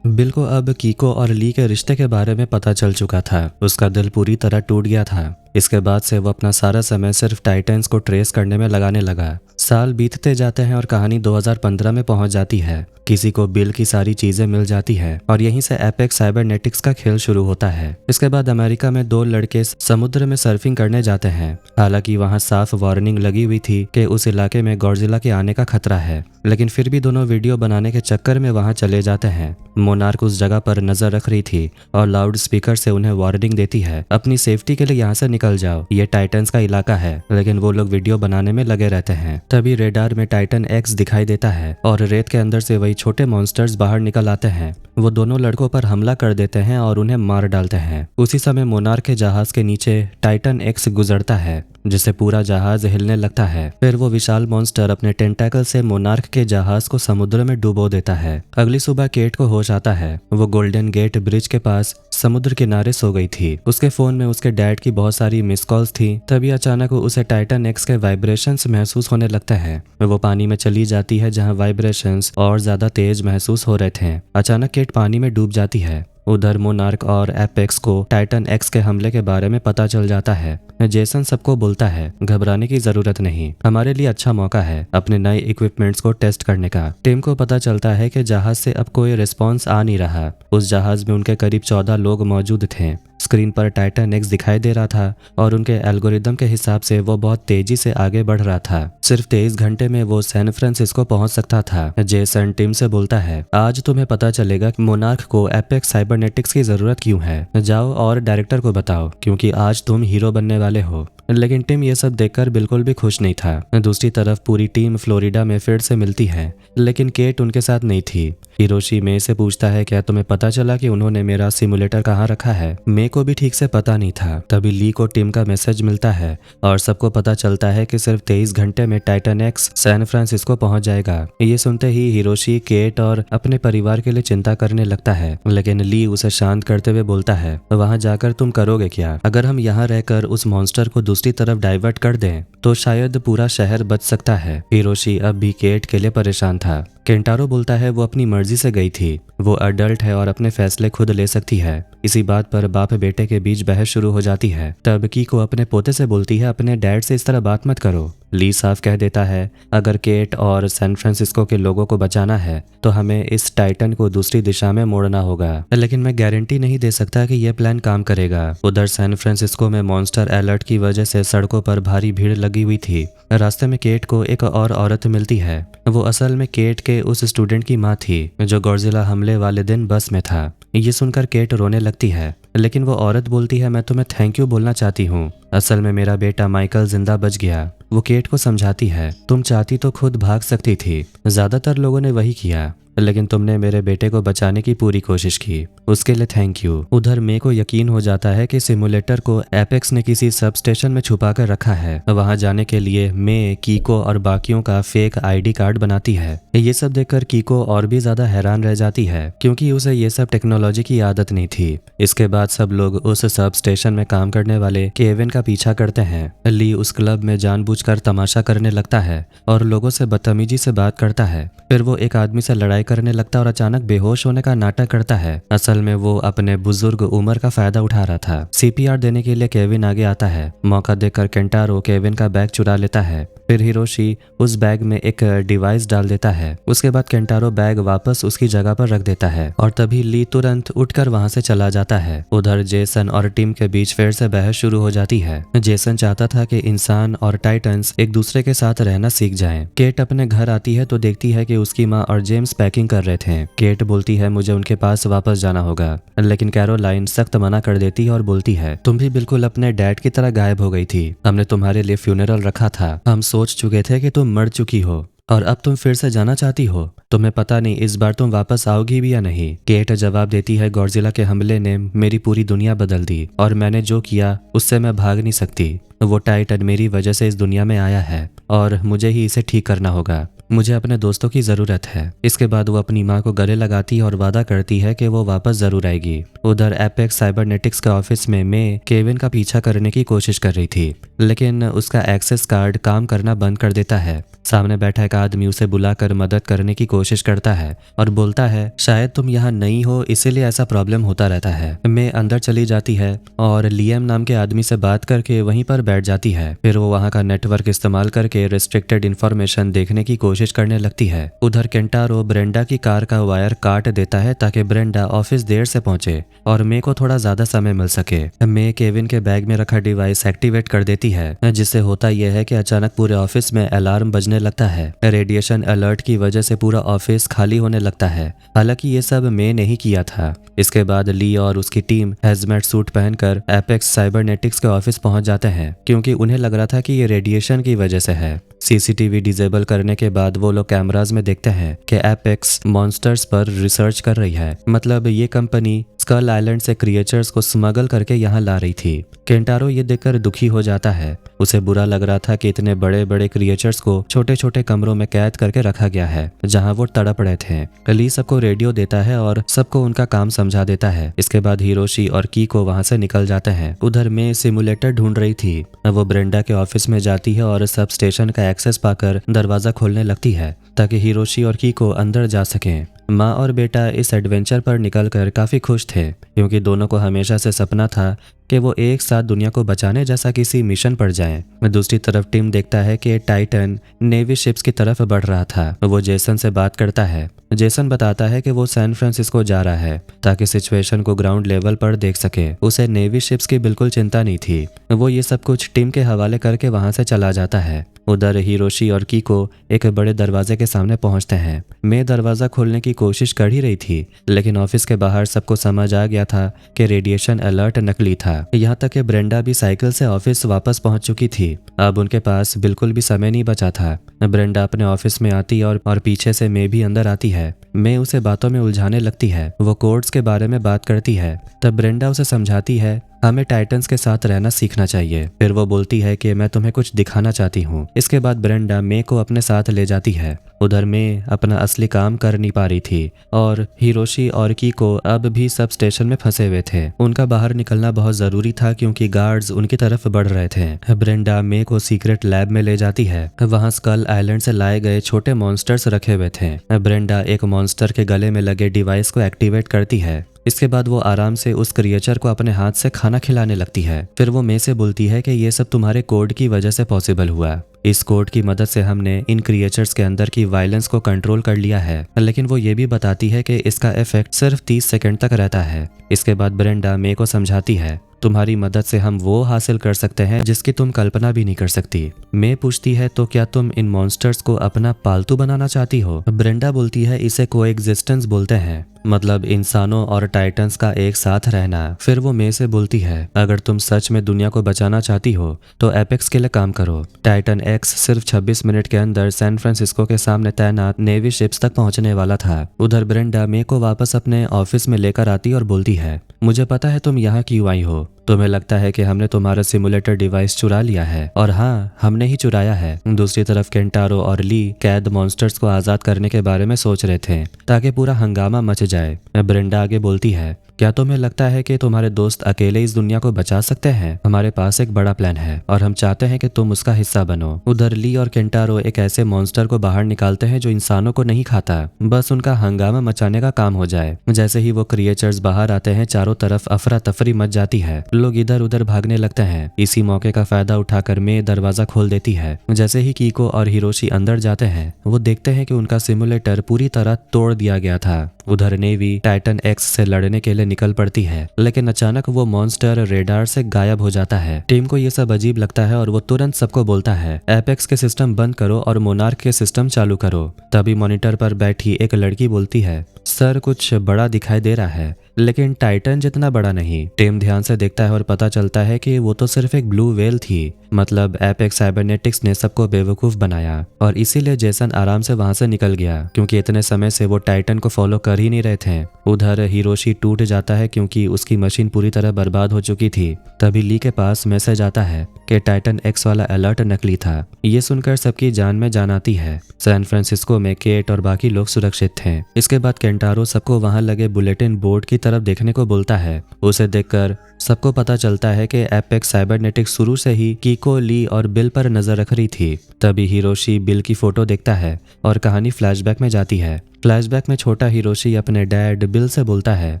बिल को अब कीको और ली के रिश्ते के बारे में पता चल चुका था। उसका दिल पूरी तरह टूट गया था। इसके बाद से वो अपना सारा समय सिर्फ टाइटन्स को ट्रेस करने में लगाने लगा। साल बीतते जाते हैं और कहानी 2015 में पहुंच जाती है। किसी को बिल की सारी चीजें मिल जाती है और यहीं से एपेक्स साइबरनेटिक्स का खेल शुरू होता है। इसके बाद अमेरिका में 2 लड़के समुद्र में सर्फिंग करने जाते हैं। हालांकि वहां साफ वार्निंग लगी हुई थी कि उस इलाके में गॉडजिला के आने का खतरा है, लेकिन फिर भी दोनों वीडियो बनाने के चक्कर में वहां चले जाते हैं। मोनार्क उस जगह पर नजर रख रही थी और लाउड स्पीकर से उन्हें वार्निंग देती है, अपनी सेफ्टी के लिए यहाँ से निकल जाओ, ये टाइटन्स का इलाका है। लेकिन वो लोग वीडियो बनाने में लगे रहते हैं। तभी रेडार में टाइटन एक्स दिखाई देता है और रेत के अंदर से वही छोटे मॉन्स्टर्स बाहर निकल आते हैं। वो दोनों लड़कों पर हमला कर देते हैं और उन्हें मार डालते हैं। उसी समय मोनार्क के जहाज के नीचे टाइटन एक्स गुजरता है, जिससे पूरा जहाज हिलने लगता है। फिर वो विशाल मॉन्स्टर अपने टेंटाकल से मोनार्क के जहाज को समुद्र में डुबो देता है। अगली सुबह केट को होश आता है। वो गोल्डन गेट ब्रिज के पास समुद्र किनारे सो गई थी। उसके फोन में उसके डैड की बहुत सारी मिस कॉल्स थी। तभी अचानक उसे टाइटन एक्स के वाइब्रेशंस महसूस होने लगते हैं। वो पानी में चली जाती है जहाँ वाइब्रेशंस और ज्यादा तेज महसूस हो रहे थे। अचानक केट पानी में डूब जाती है। उधर मोनार्क और एपेक्स को टाइटन एक्स के हमले के बारे में पता चल जाता है। जेसन सबको बोलता है, घबराने की जरूरत नहीं, हमारे लिए अच्छा मौका है अपने नए इक्विपमेंट्स को टेस्ट करने का। टिम को पता चलता है कि जहाज से अब कोई रिस्पॉन्स आ नहीं रहा। उस जहाज में उनके करीब 14 लोग मौजूद थे। स्क्रीन पर टाइटन एक्स दिखाई दे रहा था और उनके एल्गोरिदम के हिसाब से वो बहुत तेजी से आगे बढ़ रहा था। सिर्फ 23 घंटे में वो सैन फ्रांसिस्को पहुंच सकता था। जेसन टिम से बोलता है, आज तुम्हें पता चलेगा कि मोनार्क को एपेक्स साइबरनेटिक्स की जरूरत क्यों है। जाओ और डायरेक्टर को बताओ, क्योंकि आज तुम हीरो बनने वाले हो। लेकिन टिम ये सब देखकर बिल्कुल भी खुश नहीं था। दूसरी तरफ पूरी टीम फ्लोरिडा में फिर से मिलती है, लेकिन केट उनके साथ नहीं थी। हिरोशी मे से पूछता है, क्या तुम्हें पता चला कि उन्होंने मेरा सिमुलेटर कहाँ रखा है? मे को भी ठीक से पता नहीं था। तभी ली को टिम का मैसेज मिलता है और सबको पता चलता है कि सिर्फ 23 घंटे में टाइटन एक्स सैन फ्रांसिस्को पहुंच जाएगा। ये सुनते ही हिरोशी केट और अपने परिवार के लिए चिंता करने लगता है, लेकिन ली उसे शांत करते हुए बोलता है, वहां जाकर तुम करोगे क्या? अगर हम यहाँ रहकर उस मॉन्स्टर को दूसरी तरफ डाइवर्ट कर दें तो शायद पूरा शहर बच सकता है। हिरोशी अब भी केट के लिए परेशान था। केंटारो बोलता है वो अपनी मर्जी से गई थी, वो अडल्ट है और अपने फैसले खुद ले सकती है। इसी बात पर बाप बेटे के बीच बहस शुरू हो जाती है। तब कीको अपने पोते से बोलती है, अपने डैड से इस तरह बात मत करो। ली साफ कह देता है, अगर केट और सैन फ्रांसिस्को के लोगों को बचाना है तो हमें इस टाइटन को दूसरी दिशा में मोड़ना होगा, लेकिन मैं गारंटी नहीं दे सकता कि यह प्लान काम करेगा। उधर सैन फ्रांसिस्को में मॉन्स्टर अलर्ट की वजह से सड़कों पर भारी भीड़ लगी हुई थी। रास्ते में केट को एक और औरत मिलती है। वो असल में केट के उस स्टूडेंट की माँ थी जो गॉडजिला हमले वाले दिन बस में था। ये सुनकर केट रोने लगती है, लेकिन वो औरत बोलती है, मैं तुम्हें थैंक यू बोलना चाहती हूँ, असल में मेरा बेटा माइकल जिंदा बच गया। वो केट को समझाती है, तुम चाहती तो खुद भाग सकती थी, ज्यादातर लोगों ने वही किया, लेकिन तुमने मेरे बेटे को बचाने की पूरी कोशिश की, उसके लिए थैंक यू। उधर मे को यकीन हो जाता है कि सिमुलेटर को एपेक्स ने किसी सब स्टेशन में छुपा कर रखा है। वहां जाने के लिए मे कीको और बाकियों का फेक आईडी कार्ड बनाती है। ये सब देखकर कीको और भी ज्यादा हैरान रह जाती है, क्योंकि उसे ये सब टेक्नोलॉजी की आदत नहीं थी। इसके बाद सब लोग उस सब स्टेशन में काम करने वाले केविन का पीछा करते हैं। ली उस क्लब में जानबूझकर तमाशा करने लगता है और लोगों से बदतमीजी से बात करता है। फिर वो एक आदमी से लड़ाई करने लगता है और अचानक बेहोश होने का नाटक करता है। असल में वो अपने बुजुर्ग उम्र का फायदा उठा रहा था। सीपीआर देने के लिए केविन आगे आता है। मौका देखकर केंटारो केविन का बैग चुरा लेता है। फिर हिरोशी उस बैग में एक डिवाइस डाल देता है। उसके बाद केंटारो बैग वापस उसकी जगह पर रख देता है और तभी ली तुरंत उठकर वहां से चला जाता है। उधर जेसन और टिम के बीच फिर से बहस शुरू हो जाती है। जेसन चाहता था कि इंसान और टाइटन्स एक दूसरे के साथ रहना सीख जाएं। केट अपने घर आती है तो देखती है कि उसकी माँ और जेम्स पैकिंग कर रहे थे। केट बोलती है मुझे उनके पास वापस जाना होगा, लेकिन कैरोलाइन सख्त मना कर देती है और बोलती है तुम भी बिल्कुल अपने डैड की तरह गायब हो गई थी। हमने तुम्हारे लिए फ्यूनरल रखा था। हम सोच चुके थे कि तुम मर चुकी हो और अब तुम फिर से जाना चाहती हो। तुम्हें पता नहीं इस बार तुम वापस आओगी भी या नहीं। केट जवाब देती है गॉडजिला के हमले ने मेरी पूरी दुनिया बदल दी और मैंने जो किया उससे मैं भाग नहीं सकती। वो टाइटन मेरी वजह से इस दुनिया में आया है और मुझे ही इसे ठीक करना होगा। मुझे अपने दोस्तों की जरूरत है। इसके बाद वो अपनी माँ को गले लगाती है और वादा करती है कि वो वापस जरूर आएगी। उधर एपेक्स साइबरनेटिक्स के ऑफिस में मे केविन का पीछा करने की कोशिश कर रही थी, लेकिन उसका एक्सेस कार्ड काम करना बंद कर देता है। सामने बैठा एक आदमी उसे बुलाकर मदद करने की कोशिश करता है और बोलता है शायद तुम यहाँ नई हो इसीलिए ऐसा प्रॉब्लम होता रहता है। मे अंदर चली जाती है और लियम नाम के आदमी से बात करके वहीं पर बैठ जाती है। फिर वो वहाँ का नेटवर्क इस्तेमाल करके रिस्ट्रिक्टेड इन्फॉर्मेशन देखने की कोशिश करने लगती है। उधर केंटारो ब्रेंडा की कार का वायर काट देता है ताकि ब्रेंडा ऑफिस देर से पहुंचे और मे को थोड़ा ज्यादा समय मिल सके। मे केविन के बैग में रखा डिवाइस एक्टिवेट कर देती है, जिससे होता यह है कि अचानक पूरे ऑफिस में अलार्म बजने लगता है। रेडिएशन अलर्ट की वजह से पूरा ऑफिस खाली होने लगता है। हालांकि ये सब मे ने ही किया था। इसके बाद ली और उसकी टीम हैजमेट सूट पहनकर एपेक्स साइबरनेटिक्स के ऑफिस पहुंच जाते हैं, क्योंकि उन्हें लग रहा था कि ये रेडिएशन की वजह से है। सीसीटीवी डिसेबल करने के बाद वो लोग कैमराज में देखते हैं कि एपेक्स मॉन्स्टर्स पर रिसर्च कर रही है। मतलब ये कंपनी स्कल आइलैंड से क्रिएचर्स को स्मगल करके यहाँ ला रही थी। केंटारो ये देखकर दुखी हो जाता है। उसे बुरा लग रहा था कि इतने बड़े बड़े क्रिएचर्स को छोटे छोटे कमरों में कैद करके रखा गया है जहाँ वो तड़प रहे थे। ली सबको रेडियो देता है और सबको उनका काम समझा देता है। इसके बाद हिरोशी और कीको वहाँ से निकल जाते हैं। उधर में सिमुलेटर ढूंढ रही थी। वो ब्रेंडा के ऑफिस में जाती है और सब स्टेशन का एक्सेस पाकर दरवाजा खोलने लगती है ताकि हिरोशी और कीको अंदर जा सकें। माँ और बेटा इस एडवेंचर पर निकलकर काफी खुश थे, क्योंकि दोनों को हमेशा से सपना था कि वो एक साथ दुनिया को बचाने जैसा किसी मिशन पर जाएं। दूसरी तरफ टिम देखता है कि टाइटन नेवी शिप्स की तरफ बढ़ रहा था। वो जेसन से बात करता है। जेसन बताता है कि वो सैन फ्रांसिस्को जा रहा है ताकि सिचुएशन को ग्राउंड लेवल पर देख सके। उसे नेवी शिप्स की बिल्कुल चिंता नहीं थी। वो ये सब कुछ टिम के हवाले करके वहां से चला जाता है। उधर हिरोशी और कीको एक बड़े दरवाजे के सामने पहुंचते हैं। मे दरवाजा खोलने की कोशिश कर ही रही थी, लेकिन ऑफिस के बाहर सबको समझ आ गया था कि रेडिएशन अलर्ट नकली था। यहाँ तक कि ब्रेंडा भी साइकिल से ऑफिस वापस पहुंच चुकी थी। अब उनके पास बिल्कुल भी समय नहीं बचा था। ब्रेंडा अपने ऑफिस में आती और पीछे से मे भी अंदर आती है। मे उसे बातों में उलझाने लगती है। वो कोड्स के बारे में बात करती है। तब ब्रेंडा उसे समझाती है हमें टाइटन्स के साथ रहना सीखना चाहिए। फिर वो बोलती है कि मैं तुम्हें कुछ दिखाना चाहती हूँ। इसके बाद ब्रेंडा मे को अपने साथ ले जाती है। उधर मे अपना असली काम कर नहीं पा रही थी और हिरोशी और कीको अब भी सब स्टेशन में फंसे हुए थे। उनका बाहर निकलना बहुत जरूरी था क्योंकि गार्ड्स उनकी तरफ बढ़ रहे थे। ब्रेंडा मे को सीक्रेट लैब में ले जाती है। वहाँ स्कल आइलैंड से लाए गए छोटे मॉन्स्टर्स रखे हुए थे। ब्रेंडा एक मॉन्स्टर के गले में लगे डिवाइस को एक्टिवेट करती है। इसके बाद वो आराम से उस क्रिएचर को अपने हाथ से खाना खिलाने लगती है। फिर वो मे से बोलती है कि ये सब तुम्हारे कोड की वजह से पॉसिबल हुआ। इस कोड की मदद से हमने इन क्रिएचर्स के अंदर की वायलेंस को कंट्रोल कर लिया है। लेकिन वो ये भी बताती है कि इसका इफेक्ट सिर्फ 30 सेकंड तक रहता है। इसके बाद ब्रेंडा मे को समझाती है तुम्हारी मदद से हम वो हासिल कर सकते हैं जिसकी तुम कल्पना भी नहीं कर सकती। मे पूछती है तो क्या तुम इन मॉन्स्टर्स को अपना पालतू बनाना चाहती हो? ब्रेंडा बोलती है इसे कोएग्जिस्टेंस बोलते हैं, मतलब इंसानों और टाइटन्स का एक साथ रहना। फिर वो मे से बोलती है अगर तुम सच में दुनिया को बचाना चाहती हो तो एपेक्स के लिए काम करो। टाइटन एक्स सिर्फ 26 मिनट के अंदर सैन फ्रांसिस्को के सामने तैनात नेवी शिप्स तक पहुंचने वाला था। उधर ब्रेंडा मे को वापस अपने ऑफिस में लेकर आती और बोलती है मुझे पता है तुम यहाँ क्यों आई हो। तुम्हें लगता है कि हमने तुम्हारा सिमुलेटर डिवाइस चुरा लिया है, और हाँ, हमने ही चुराया है। दूसरी तरफ केंटारो और ली कैद मॉन्स्टर्स को आजाद करने के बारे में सोच रहे थे ताकि पूरा हंगामा मच जाए। ब्रेंडा आगे बोलती है क्या तुम्हें लगता है कि तुम्हारे दोस्त अकेले इस दुनिया को बचा सकते हैं? हमारे पास एक बड़ा प्लान है और हम चाहते हैं कि तुम उसका हिस्सा बनो। उधर ली और केंटारो एक ऐसे मॉन्स्टर को बाहर निकालते हैं जो इंसानों को नहीं खाता, बस उनका हंगामा मचाने का काम हो जाए। जैसे ही वो क्रिएचर्स बाहर आते हैं, चारों तरफ अफरा तफरी मच जाती है। लोग इधर उधर भागने लगते हैं। इसी मौके का फायदा उठाकर मे दरवाजा खोल देती है। जैसे ही कीको और हिरोशी अंदर जाते हैं, वो देखते हैं कि उनका सिमुलेटर पूरी तरह तोड़ दिया गया था। उधर नेवी टाइटन एक्स से लड़ने के लिए निकल पड़ती है, लेकिन अचानक वो मॉन्स्टर रेडार से गायब हो जाता है। टीम को ये सब अजीब लगता है और वो तुरंत सबको बोलता है, एपेक्स के सिस्टम बंद करो और मोनार्क के सिस्टम चालू करो। तभी मॉनिटर पर बैठी एक लड़की बोलती है, सर कुछ बड़ा दिखाई दे रहा है, लेकिन टाइटन जितना बड़ा नहीं। टीम ध्यान से देखता है और पता चलता है कि वो तो सिर्फ एक ब्लू व्हेल थी। मतलब एपेक्स साइबरनेटिक्स ने सबको बेवकूफ बनाया और इसीलिए जेसन आराम से वहां से निकल गया, क्योंकि इतने समय से वो टाइटन को फॉलो कर ही नहीं रहे थे। उधर हिरोशी टूट जाता है क्योंकि उसकी मशीन पूरी तरह बर्बाद हो चुकी थी। तभी ली के पास मैसेज आता है कि टाइटन एक्स वाला अलर्ट नकली था। ये सुनकर सबकी जान में जान आती है। सैन फ्रांसिस्को में केट और बाकी लोग सुरक्षित थे। इसके बाद केंटारो सबको वहां लगे बुलेटिन बोर्ड की तरफ देखने को बोलता है। उसे देखकर सबको पता चलता है कि एपेक्स साइबरनेटिक्स शुरू से ही कीको, ली और बिल पर नजर रख रही थी। तभी हिरोशी बिल की फोटो देखता है और कहानी फ्लैशबैक में जाती है। फ्लैशबैक में छोटा हिरोशी अपने डैड बिल से बोलता है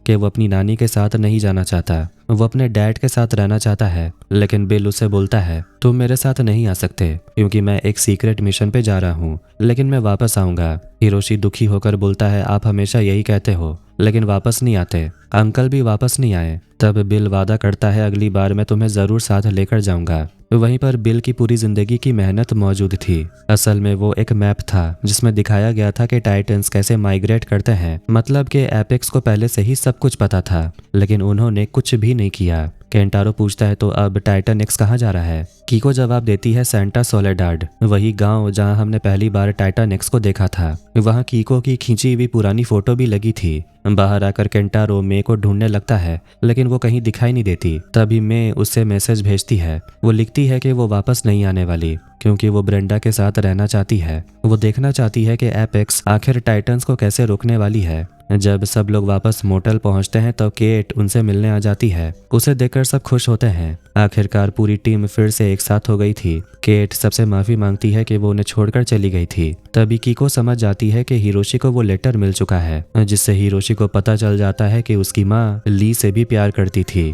कि वो अपनी नानी के साथ नहीं जाना चाहता, वो अपने डैड के साथ रहना चाहता है। लेकिन बिल उसे बोलता है, तुम मेरे साथ नहीं आ सकते क्योंकि मैं एक सीक्रेट मिशन पे जा रहा हूँ, लेकिन मैं वापस आऊंगा। हिरोशी दुखी होकर बोलता है, आप हमेशा यही कहते हो लेकिन वापस नहीं आते। अंकल भी वापस नहीं आए। तब बिल वादा करता है, अगली बार मैं तुम्हें जरूर साथ लेकर जाऊंगा। वहीं पर बिल की पूरी जिंदगी की मेहनत मौजूद थी। असल में वो एक मैप था जिसमें दिखाया गया था कि टाइटन्स कैसे माइग्रेट करते हैं। मतलब कि एपेक्स को पहले से ही सब कुछ पता था, लेकिन उन्होंने कुछ भी नहीं किया। केंटारो पूछता है, तो अब टाइटन एक्स कहाँ जा रहा है? कीको जवाब देती है, सेंटा सोलेडाड, वही गांव जहां हमने पहली बार टाइटन एक्स को देखा था। वहां कीको की खींची हुई पुरानी फोटो भी लगी थी। बाहर आकर केंटारो मे को ढूंढने लगता है, लेकिन वो कहीं दिखाई नहीं देती। तभी मे उससे मैसेज भेजती है। वो लिखती है कि वो वापस नहीं आने वाली क्योंकि वो ब्रेंडा के साथ रहना चाहती है। वो देखना चाहती है कि एपेक्स आखिर टाइटन्स को कैसे रोकने वाली है। जब सब लोग वापस मोटल पहुंचते हैं तो केट उनसे मिलने आ जाती है। उसे देखकर सब खुश होते हैं। आखिरकार पूरी टीम फिर से एक साथ हो गई थी। केट सबसे माफी मांगती है कि वो उन्हें छोड़कर चली गई थी। तभी कीको समझ जाती है कि हिरोशी को वो लेटर मिल चुका है, जिससे हिरोशी को पता चल जाता है कि उसकी माँ ली से भी प्यार करती थी।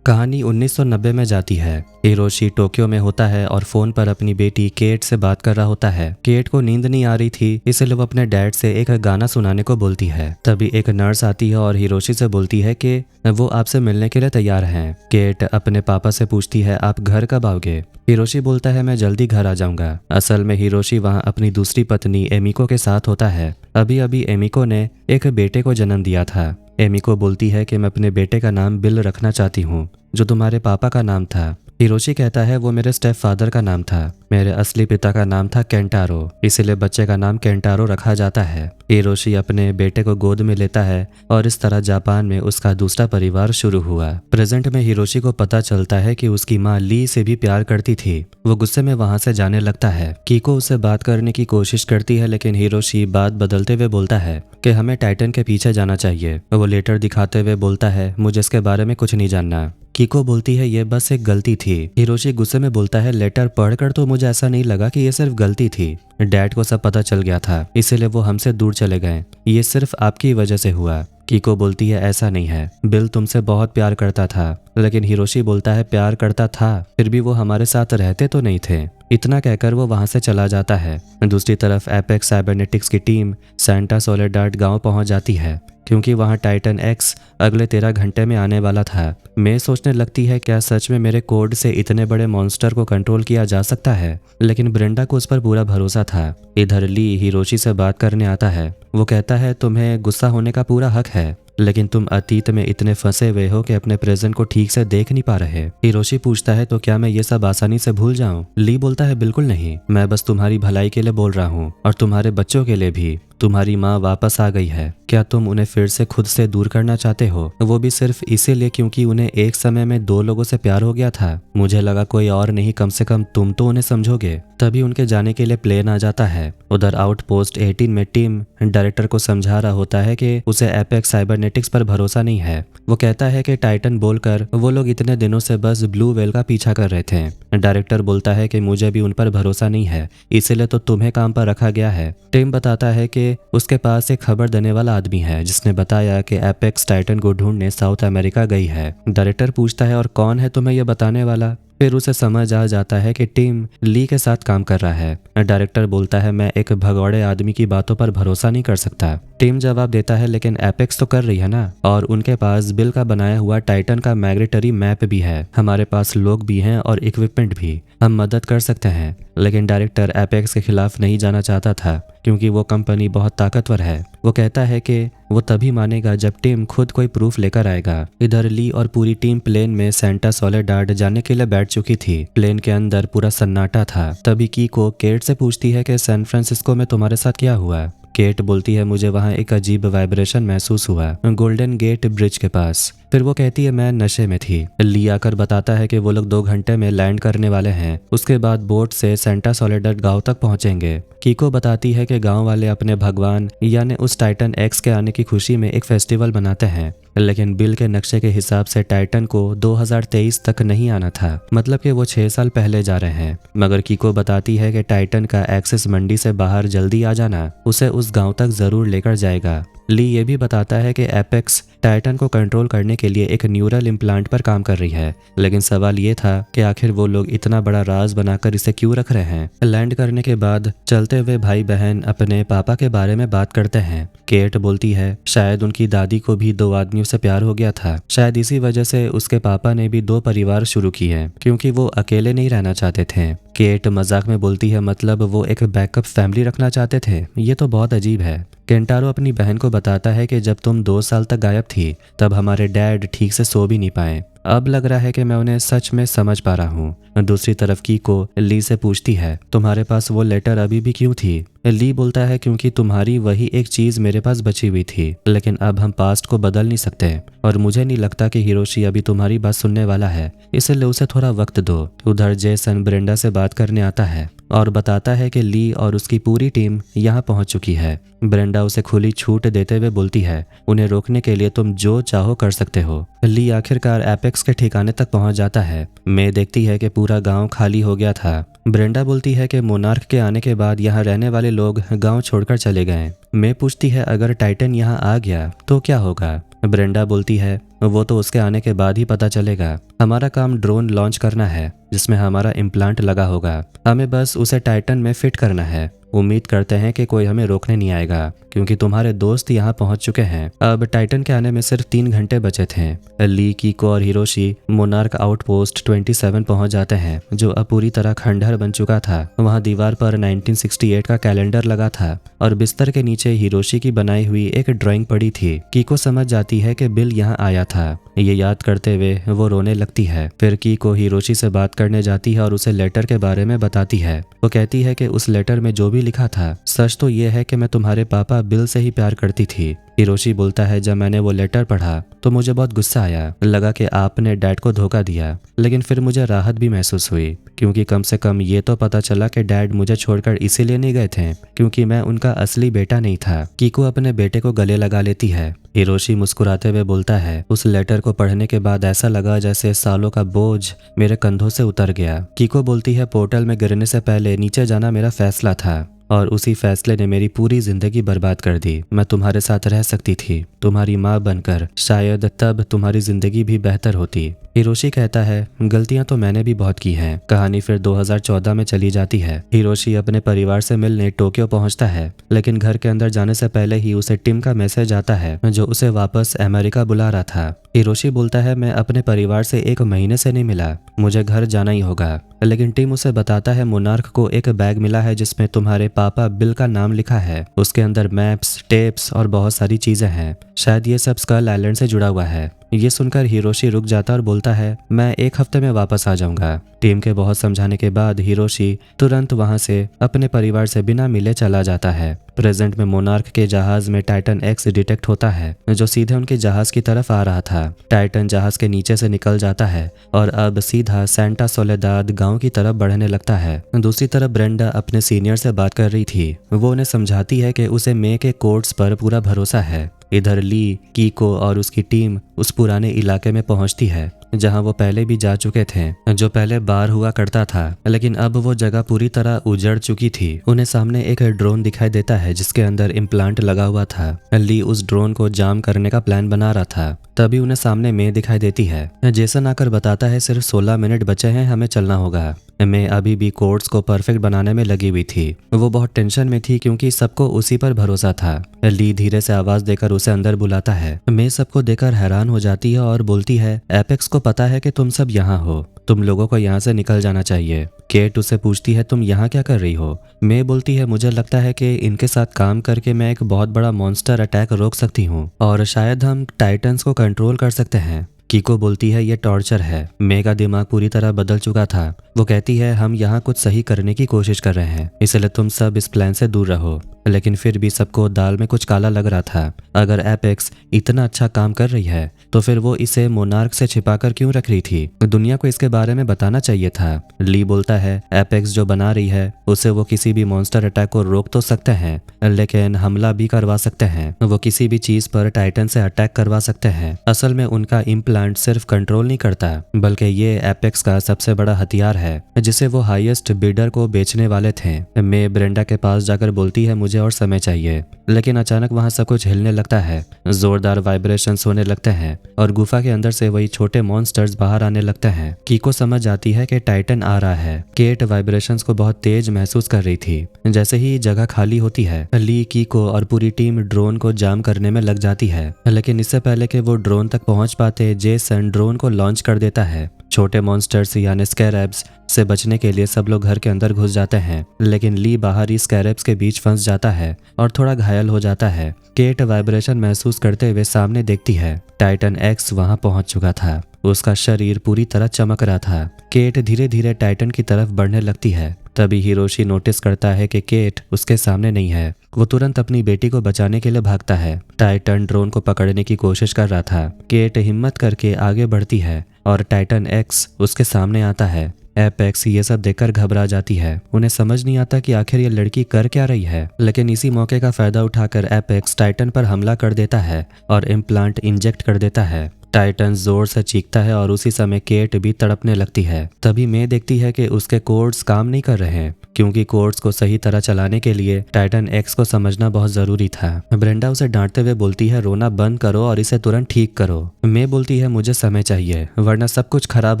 कहानी 1990 में जाती है। हिरोशी टोक्यो में होता है और फोन पर अपनी बेटी केट से बात कर रहा होता है। केट को नींद नहीं आ रही थी, इसलिए वो अपने डैड से एक गाना सुनाने को बोलती है। तभी एक नर्स आती है और हिरोशी से बोलती है कि वो आपसे मिलने के लिए तैयार हैं। केट अपने पापा से पूछती है, आप घर कब आओगे? हिरोशी बोलता है, मैं जल्दी घर आ जाऊंगा। असल में हिरोशी वहाँ अपनी दूसरी पत्नी एमिको के साथ होता है। अभी अभी एमिको ने एक बेटे को जन्म दिया था। एमिको बोलती है कि मैं अपने बेटे का नाम बिल रखना चाहती हूँ, जो तुम्हारे पापा का नाम था। हिरोशी कहता है, वो मेरे स्टेप फादर का नाम था। मेरे असली पिता का नाम था केंटारो, इसीलिए बच्चे का नाम केंटारो रखा जाता है। हिरोशी अपने बेटे को गोद में लेता है और इस तरह जापान में उसका दूसरा परिवार शुरू हुआ। प्रेजेंट में हिरोशी को पता चलता है कि उसकी माँ ली से भी प्यार करती थी। वो गुस्से में वहां से जाने लगता है। कीको उससे बात करने की कोशिश करती है, लेकिन हिरोशी बात बदलते हुए बोलता है कि हमें टाइटन के पीछे जाना चाहिए। वो लेटर दिखाते हुए बोलता है, मुझे इसके बारे में कुछ नहीं जानना। कीको बोलती है, ये बस एक गलती थी। हिरोशी गुस्से में बोलता है, लेटर पढ़कर तो मुझे ऐसा नहीं लगा कि ये सिर्फ गलती थी। डैड को सब पता चल गया था, इसीलिए वो हमसे दूर चले गए। ये सिर्फ आपकी वजह से हुआ। कीको बोलती है, ऐसा नहीं है, बिल तुमसे बहुत प्यार करता था। लेकिन हिरोशी बोलता है, प्यार करता था, फिर भी वो हमारे साथ रहते तो नहीं थे। इतना कहकर वो वहां से चला जाता है। दूसरी तरफ एपेक्स साइबरनेटिक्स की टीम सेंटा सोलेडाड गांव पहुंच जाती है, क्योंकि वहां टाइटन एक्स अगले 13 घंटे में आने वाला था। मैं सोचने लगती है, क्या सच में मेरे कोड से इतने बड़े मॉन्स्टर को कंट्रोल किया जा सकता है? लेकिन ब्रेंडा को उस पर पूरा भरोसा था। इधर ली हिरोशी से बात करने आता है। वो कहता है, तुम्हें गुस्सा होने का पूरा हक है, लेकिन तुम अतीत में इतने फंसे हुए हो कि अपने प्रेजेंट को ठीक से देख नहीं पा रहे। हिरोशी पूछता है, तो क्या मैं ये सब आसानी से भूल जाऊं? ली बोलता है, बिल्कुल नहीं, मैं बस तुम्हारी भलाई के लिए बोल रहा हूँ और तुम्हारे बच्चों के लिए भी। तुम्हारी माँ वापस आ गई है। क्या तुम उन्हें फिर से खुद से दूर करना चाहते हो, वो भी सिर्फ इसीलिए क्योंकि उन्हें एक समय में 2 लोगों से प्यार हो गया था। मुझे लगा कोई और नहीं, कम से कम तुम तो उन्हें समझोगे। तभी उनके जाने के लिए प्लेन आ जाता है। उधर आउटपोस्ट 18 में टीम डायरेक्टर को समझा रहा होता है कि उसे एपेक्स साइबरनेटिक्स पर भरोसा नहीं है। वो कहता है कि टाइटन बोलकर वो लोग इतने दिनों से बस ब्लू व्हेल का पीछा कर रहे थे। डायरेक्टर बोलता है कि मुझे भी उन पर भरोसा नहीं है, इसीलिए तो तुम्हें काम पर रखा गया है। टिम बताता है कि उसके पास एक खबर देने वाला आदमी है जिसने बताया कि एपेक्स टाइटन को ढूंढने साउथ अमेरिका गई है। डायरेक्टर पूछता है और कौन है तुम्हें यह बताने वाला। फिर उसे समझ आ जाता है कि टीम ली के साथ काम कर रहा है। डायरेक्टर बोलता है मैं एक भगौड़े आदमी की बातों पर भरोसा नहीं कर सकता। टीम जवाब देता है लेकिन एपेक्स तो कर रही है ना, और उनके पास बिल का बनाया हुआ टाइटन का मैग्नेटरी मैप भी है। हमारे पास लोग भी हैं और इक्विपमेंट भी, हम मदद कर सकते हैं। लेकिन डायरेक्टर एपेक्स के खिलाफ नहीं जाना चाहता था क्योंकि वो कंपनी बहुत ताकतवर है। वो कहता है कि वो तभी मानेगा जब टीम खुद कोई प्रूफ लेकर आएगा। इधर ली और पूरी टीम प्लेन में सेंटा सोलेडाड जाने के लिए बैठ चुकी थी। प्लेन के अंदर पूरा सन्नाटा था। तभी कीको केट से पूछती है कि सैन फ्रांसिस्को में तुम्हारे साथ क्या हुआ। केट बोलती है मुझे वहाँ एक अजीब वाइब्रेशन महसूस हुआ गोल्डन गेट ब्रिज के पास। फिर वो कहती है मैं नशे में थी। ली आकर बताता है कि वो लोग 2 घंटे में लैंड करने वाले हैं। उसके बाद बोट से सेंटा सोलेडाड गांव तक पहुंचेंगे। कीको बताती है कि गांव वाले अपने भगवान यानी उस टाइटन एक्स के आने की खुशी में एक फेस्टिवल मनाते हैं, लेकिन बिल के नक्शे के हिसाब से टाइटन को 2023 तक नहीं आना था, मतलब कि वो 6 साल पहले जा रहे हैं। मगर कीको बताती है कि टाइटन का एक्सेस मंडी से बाहर जल्दी आ जाना उसे उस गांव तक जरूर लेकर जाएगा। ली ये भी बताता है कि एपेक्स टाइटन को कंट्रोल करने के लिए एक न्यूरल इम्प्लांट पर काम कर रही है, लेकिन सवाल ये था कि आखिर वो लोग इतना बड़ा राज बनाकर इसे क्यों रख रहे हैं। लैंड करने के बाद चलते हुए भाई बहन अपने पापा के बारे में बात करते हैं। केट बोलती है शायद उनकी दादी को भी 2 आदमियों से प्यार हो गया था, शायद इसी वजह से उसके पापा ने भी 2 परिवार शुरू किए क्योंकि वो अकेले नहीं रहना चाहते थे। केट मजाक में बोलती है मतलब वो एक बैकअप फैमिली रखना चाहते थे, ये तो बहुत अजीब है। केंटारो अपनी बहन को बताता है कि जब तुम 2 साल तक गायब थी तब हमारे डैड ठीक से सो भी नहीं पाए। अब लग रहा है कि मैं उन्हें सच में समझ पा रहा हूँ। दूसरी तरफ कीको ली से पूछती है तुम्हारे पास वो लेटर अभी भी क्यों थी। ली बोलता है क्योंकि तुम्हारी वही एक चीज मेरे पास बची हुई थी, लेकिन अब हम पास्ट को बदल नहीं सकते और मुझे नहीं लगता कि हिरोशी अभी तुम्हारी बात सुनने वाला है, इसलिए उसे थोड़ा वक्त दो। उधर जेसन ब्रेंडा से बात करने आता है और बताता है कि ली और उसकी पूरी टीम यहाँ पहुंच चुकी है। ब्रेंडा उसे खुली छूट देते हुए बोलती है उन्हें रोकने के लिए तुम जो चाहो कर सकते हो। ली आखिरकार एपेक्स के ठिकाने तक पहुंच जाता है। मे देखती है कि पूरा गांव खाली हो गया था। ब्रेंडा बोलती है कि मोनार्क के आने के बाद यहाँ रहने वाले लोग गांव छोड़कर चले गए। मे पूछती है अगर टाइटन यहाँ आ गया तो क्या होगा। ब्रेंडा बोलती है वो तो उसके आने के बाद ही पता चलेगा। हमारा काम ड्रोन लॉन्च करना है जिसमें हमारा इम्प्लांट लगा होगा, हमें बस उसे टाइटन में फिट करना है। उम्मीद करते हैं कि कोई हमें रोकने नहीं आएगा क्योंकि तुम्हारे दोस्त यहाँ पहुँच चुके हैं। अब टाइटन के आने में सिर्फ 3 घंटे बचे थे। ली, कीको और हिरोशी मोनार्क आउटपोस्ट 27 पहुँच जाते हैं जो अब पूरी तरह खंडहर बन चुका था। वहाँ दीवार पर 1968 का कैलेंडर लगा था और बिस्तर के नीचे हिरोशी की बनाई हुई एक ड्राइंग पड़ी थी। कीको समझ जाती है कि बिल यहाँ आया था। ये याद करते हुए वो रोने लगती है। फिर कीको हिरोशी से बात करने जाती है और उसे लेटर के बारे में बताती है। वो कहती है कि उस लेटर में जो भी लिखा था सच तो ये है कि मैं तुम्हारे पापा बिल से ही प्यार करती थी। हिरोशी बोलता है जब मैंने वो लेटर पढ़ा तो मुझे बहुत गुस्सा आया, लगा कि आपने डैड को धोखा दिया, लेकिन फिर मुझे राहत भी महसूस हुई क्योंकि कम से कम ये तो पता चला कि डैड मुझे छोड़कर इसीलिए नहीं गए थे क्योंकि मैं उनका असली बेटा नहीं था। कीको अपने बेटे को गले लगा लेती है। हिरोशी मुस्कुराते हुए बोलता है उस लेटर को पढ़ने के बाद ऐसा लगा जैसे सालों का बोझ मेरे कंधों से उतर गया। कीको बोलती है पोर्टल में गिरने से पहले नीचे जाना मेरा फैसला था और उसी फैसले ने मेरी पूरी जिंदगी बर्बाद कर दी। मैं तुम्हारे साथ रह सकती थी, तुम्हारी माँ बनकर, शायद तब तुम्हारी जिंदगी भी बेहतर होती। हिरोशी कहता है गलतियां तो मैंने भी बहुत की हैं। कहानी फिर 2014 में चली जाती है। हिरोशी अपने परिवार से मिलने टोक्यो पहुंचता है, लेकिन घर के अंदर जाने से पहले ही उसे टिम का मैसेज आता है जो उसे वापस अमेरिका बुला रहा था। हिरोशी बोलता है मैं अपने परिवार से 1 महीने से नहीं मिला, मुझे घर जाना ही होगा। लेकिन टिम उसे बताता है मोनार्क को एक बैग मिला है जिसमें तुम्हारे पापा बिल का नाम लिखा है। उसके अंदर मैप्स, टेप्स और बहुत सारी चीजें हैं। शायद ये सब स्कल आइलैंड से जुड़ा हुआ है। ये सुनकर हिरोशी रुक जाता और बोलता है मैं 1 हफ्ते में वापस आ जाऊंगा। टीम के बहुत समझाने के बाद हिरोशी तुरंत वहां से अपने परिवार से बिना मिले चला जाता है। प्रेजेंट में मोनार्क के जहाज में टाइटन एक्स डिटेक्ट होता है जो सीधे उनके जहाज की तरफ आ रहा था। टाइटन जहाज के नीचे से निकल जाता है और अब सीधा सेंटा सोलेदाद गांव की तरफ बढ़ने लगता है। दूसरी तरफ ब्रेंडा अपने सीनियर से बात कर रही थी। वो उन्हें समझाती है कि उसे मे के कोड्स पर पूरा भरोसा है। इधर ली, कीको और उसकी टीम उस पुराने इलाके में पहुंचती है जहां वो पहले भी जा चुके थे, जो पहले बार हुआ करता था, लेकिन अब वो जगह पूरी तरह उजड़ चुकी थी। उन्हें सामने एक ड्रोन दिखाई देता है जिसके अंदर इम्प्लांट लगा हुआ था। ली उस ड्रोन को जाम करने का प्लान बना रहा था, तभी उन्हें सामने मे दिखाई देती है। जेसन आकर बताता है सिर्फ 16 मिनट बचे हैं, हमें चलना होगा। मैं अभी भी कोड्स को परफेक्ट बनाने में लगी हुई थी। वो बहुत टेंशन में थी क्योंकि सबको उसी पर भरोसा था। ली धीरे से आवाज देकर उसे अंदर बुलाता है। मैं सबको देखकर हैरान हो जाती है और बोलती है एपेक्स को पता है कि तुम सब यहाँ हो, तुम लोगों को यहाँ से निकल जाना चाहिए। केट उससे पूछती है तुम यहाँ क्या कर रही हो? मैं बोलती है मुझे लगता है कि इनके साथ काम करके मैं एक बहुत बड़ा मॉन्स्टर अटैक रोक सकती हूँ और शायद हम टाइटन्स को कंट्रोल कर सकते हैं। कीको बोलती है ये टॉर्चर है। मे का दिमाग पूरी तरह बदल चुका था। वो कहती है हम यहाँ कुछ सही करने की कोशिश कर रहे हैं, इसलिए तुम सब इस प्लान से दूर रहो। लेकिन फिर भी सबको दाल में कुछ काला लग रहा था। अगर एपेक्स इतना अच्छा काम कर रही है तो फिर वो इसे मोनार्क से छिपाकर क्यों रख रही थी? दुनिया को इसके बारे में बताना चाहिए था। ली बोलता है एपेक्स जो बना रही है उससे वो किसी भी मॉन्स्टर अटैक को रोक तो सकते हैं, लेकिन हमला भी करवा सकते हैं। वो किसी भी चीज पर टाइटन से अटैक करवा सकते हैं। असल में उनका इम्प्लांट सिर्फ कंट्रोल नहीं करता, बल्कि ये एपेक्स का सबसे बड़ा हथियार है जिसे वो हाईएस्ट बिडर को बेचने वाले थे। मैं ब्रेंडा के पास जाकर बोलती है मुझे और समय चाहिए, लेकिन अचानक वहां सब कुछ हिलने लगता है। जोरदार वाइब्रेशंस होने लगते हैं और गुफा के अंदर से वही छोटे मॉन्स्टर्स बाहर आने लगते हैं। कीको समझ जाती है कि टाइटन आ रहा है। केट वाइब्रेशंस को बहुत तेज महसूस कर रही थी। जैसे ही जगह खाली होती है, ली, कीको और पूरी टीम ड्रोन को जाम करने में लग जाती है, लेकिन इससे पहले कि वो ड्रोन तक पहुंच पाते जेसन ड्रोन को लॉन्च कर देता है। छोटे मॉन्स्टर्स यानी स्कैरेब्स से बचने के लिए सब लोग घर के अंदर घुस जाते हैं, लेकिन ली बाहर ही स्कैरेब्स के बीच फंस जाता है और थोड़ा घायल हो जाता है। केट वाइब्रेशन महसूस करते हुए सामने देखती है टाइटन एक्स वहां पहुंच चुका था। उसका शरीर पूरी तरह चमक रहा था। केट धीरे धीरे टाइटन की तरफ बढ़ने लगती है। तभी हिरोशी नोटिस करता है कि केट उसके सामने नहीं है। वो तुरंत अपनी बेटी को बचाने के लिए भागता है। टाइटन ड्रोन को पकड़ने की कोशिश कर रहा था। केट हिम्मत करके आगे बढ़ती है और टाइटन एक्स उसके सामने आता है। एपेक्स ये सब देखकर घबरा जाती है। उन्हें समझ नहीं आता कि आखिर ये लड़की कर क्या रही है, लेकिन इसी मौके का फायदा उठाकर एपेक्स टाइटन पर हमला कर देता है और इम्प्लांट इंजेक्ट कर देता है। टाइटन जोर से चीखता है और उसी समय केट भी तड़पने लगती है। तभी मैं देखती है कि उसके कोड्स काम नहीं कर रहे हैं, क्योंकि कोड्स को सही तरह चलाने के लिए टाइटन एक्स को समझना बहुत जरूरी था। ब्रेंडा उसे डांटते हुए बोलती है रोना बंद करो और इसे तुरंत ठीक करो। मैं बोलती है मुझे समय चाहिए वरना सब कुछ खराब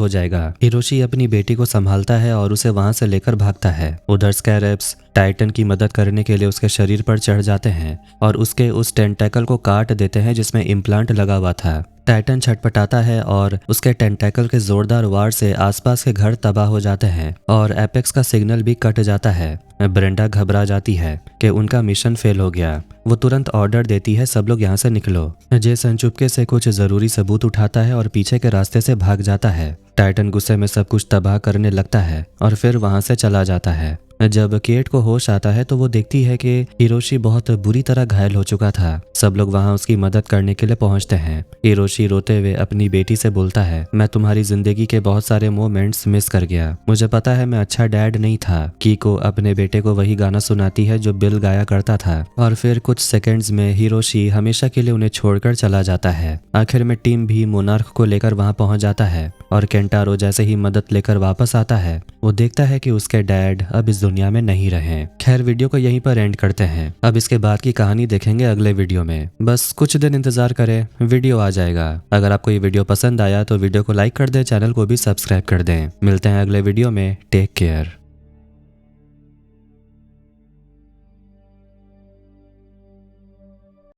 हो जाएगा। हिरोशी अपनी बेटी को संभालता है और उसे वहां से लेकर भागता है। उधर स्कैरेब्स टाइटन की मदद करने के लिए उसके शरीर पर चढ़ जाते हैं और उसके उस टेंटेकल को काट देते हैं जिसमें इम्प्लांट लगा हुआ था। टाइटन छटपटाता है और उसके टेंटेकल के जोरदार वार से आसपास के घर तबाह हो जाते हैं और एपेक्स का सिग्नल भी कट जाता है। ब्रेंडा घबरा जाती है कि उनका मिशन फेल हो गया। वो तुरंत ऑर्डर देती है सब लोग यहाँ से निकलो। जेसन चुपके से कुछ जरूरी सबूत उठाता है और पीछे के रास्ते से भाग जाता है। टाइटन गुस्से में सब कुछ तबाह करने लगता है और फिर वहां से चला जाता है। जब केट को होश आता है तो वो देखती है कि हिरोशी बहुत बुरी तरह घायल हो चुका था। सब लोग वहां उसकी मदद करने के लिए पहुंचते हैं। हिरोशी रोते हुए अपनी बेटी से बोलता है मैं तुम्हारी जिंदगी के बहुत सारे मोमेंट्स मिस कर गया। मुझे पता है मैं अच्छा डैड नहीं था। कीको अपने बेटे को वही गाना सुनाती है जो बिल गाया करता था और फिर कुछ सेकंड्स में हिरोशी हमेशा के लिए उन्हें छोड़कर चला जाता है। आखिर में टीम भी मोनार्क को लेकर वहां पहुंच जाता है और केंटारो जैसे ही मदद लेकर वापस आता है वो देखता है कि उसके डैड अब इस दुनिया में नहीं रहे। खैर वीडियो को यहीं पर एंड करते हैं। अब इसके बाद की कहानी देखेंगे अगले वीडियो में। बस कुछ दिन इंतजार करें, वीडियो आ जाएगा। अगर आपको ये वीडियो पसंद आया तो वीडियो को लाइक कर दें, चैनल को भी सब्सक्राइब कर दें। मिलते हैं अगले वीडियो में। Take care.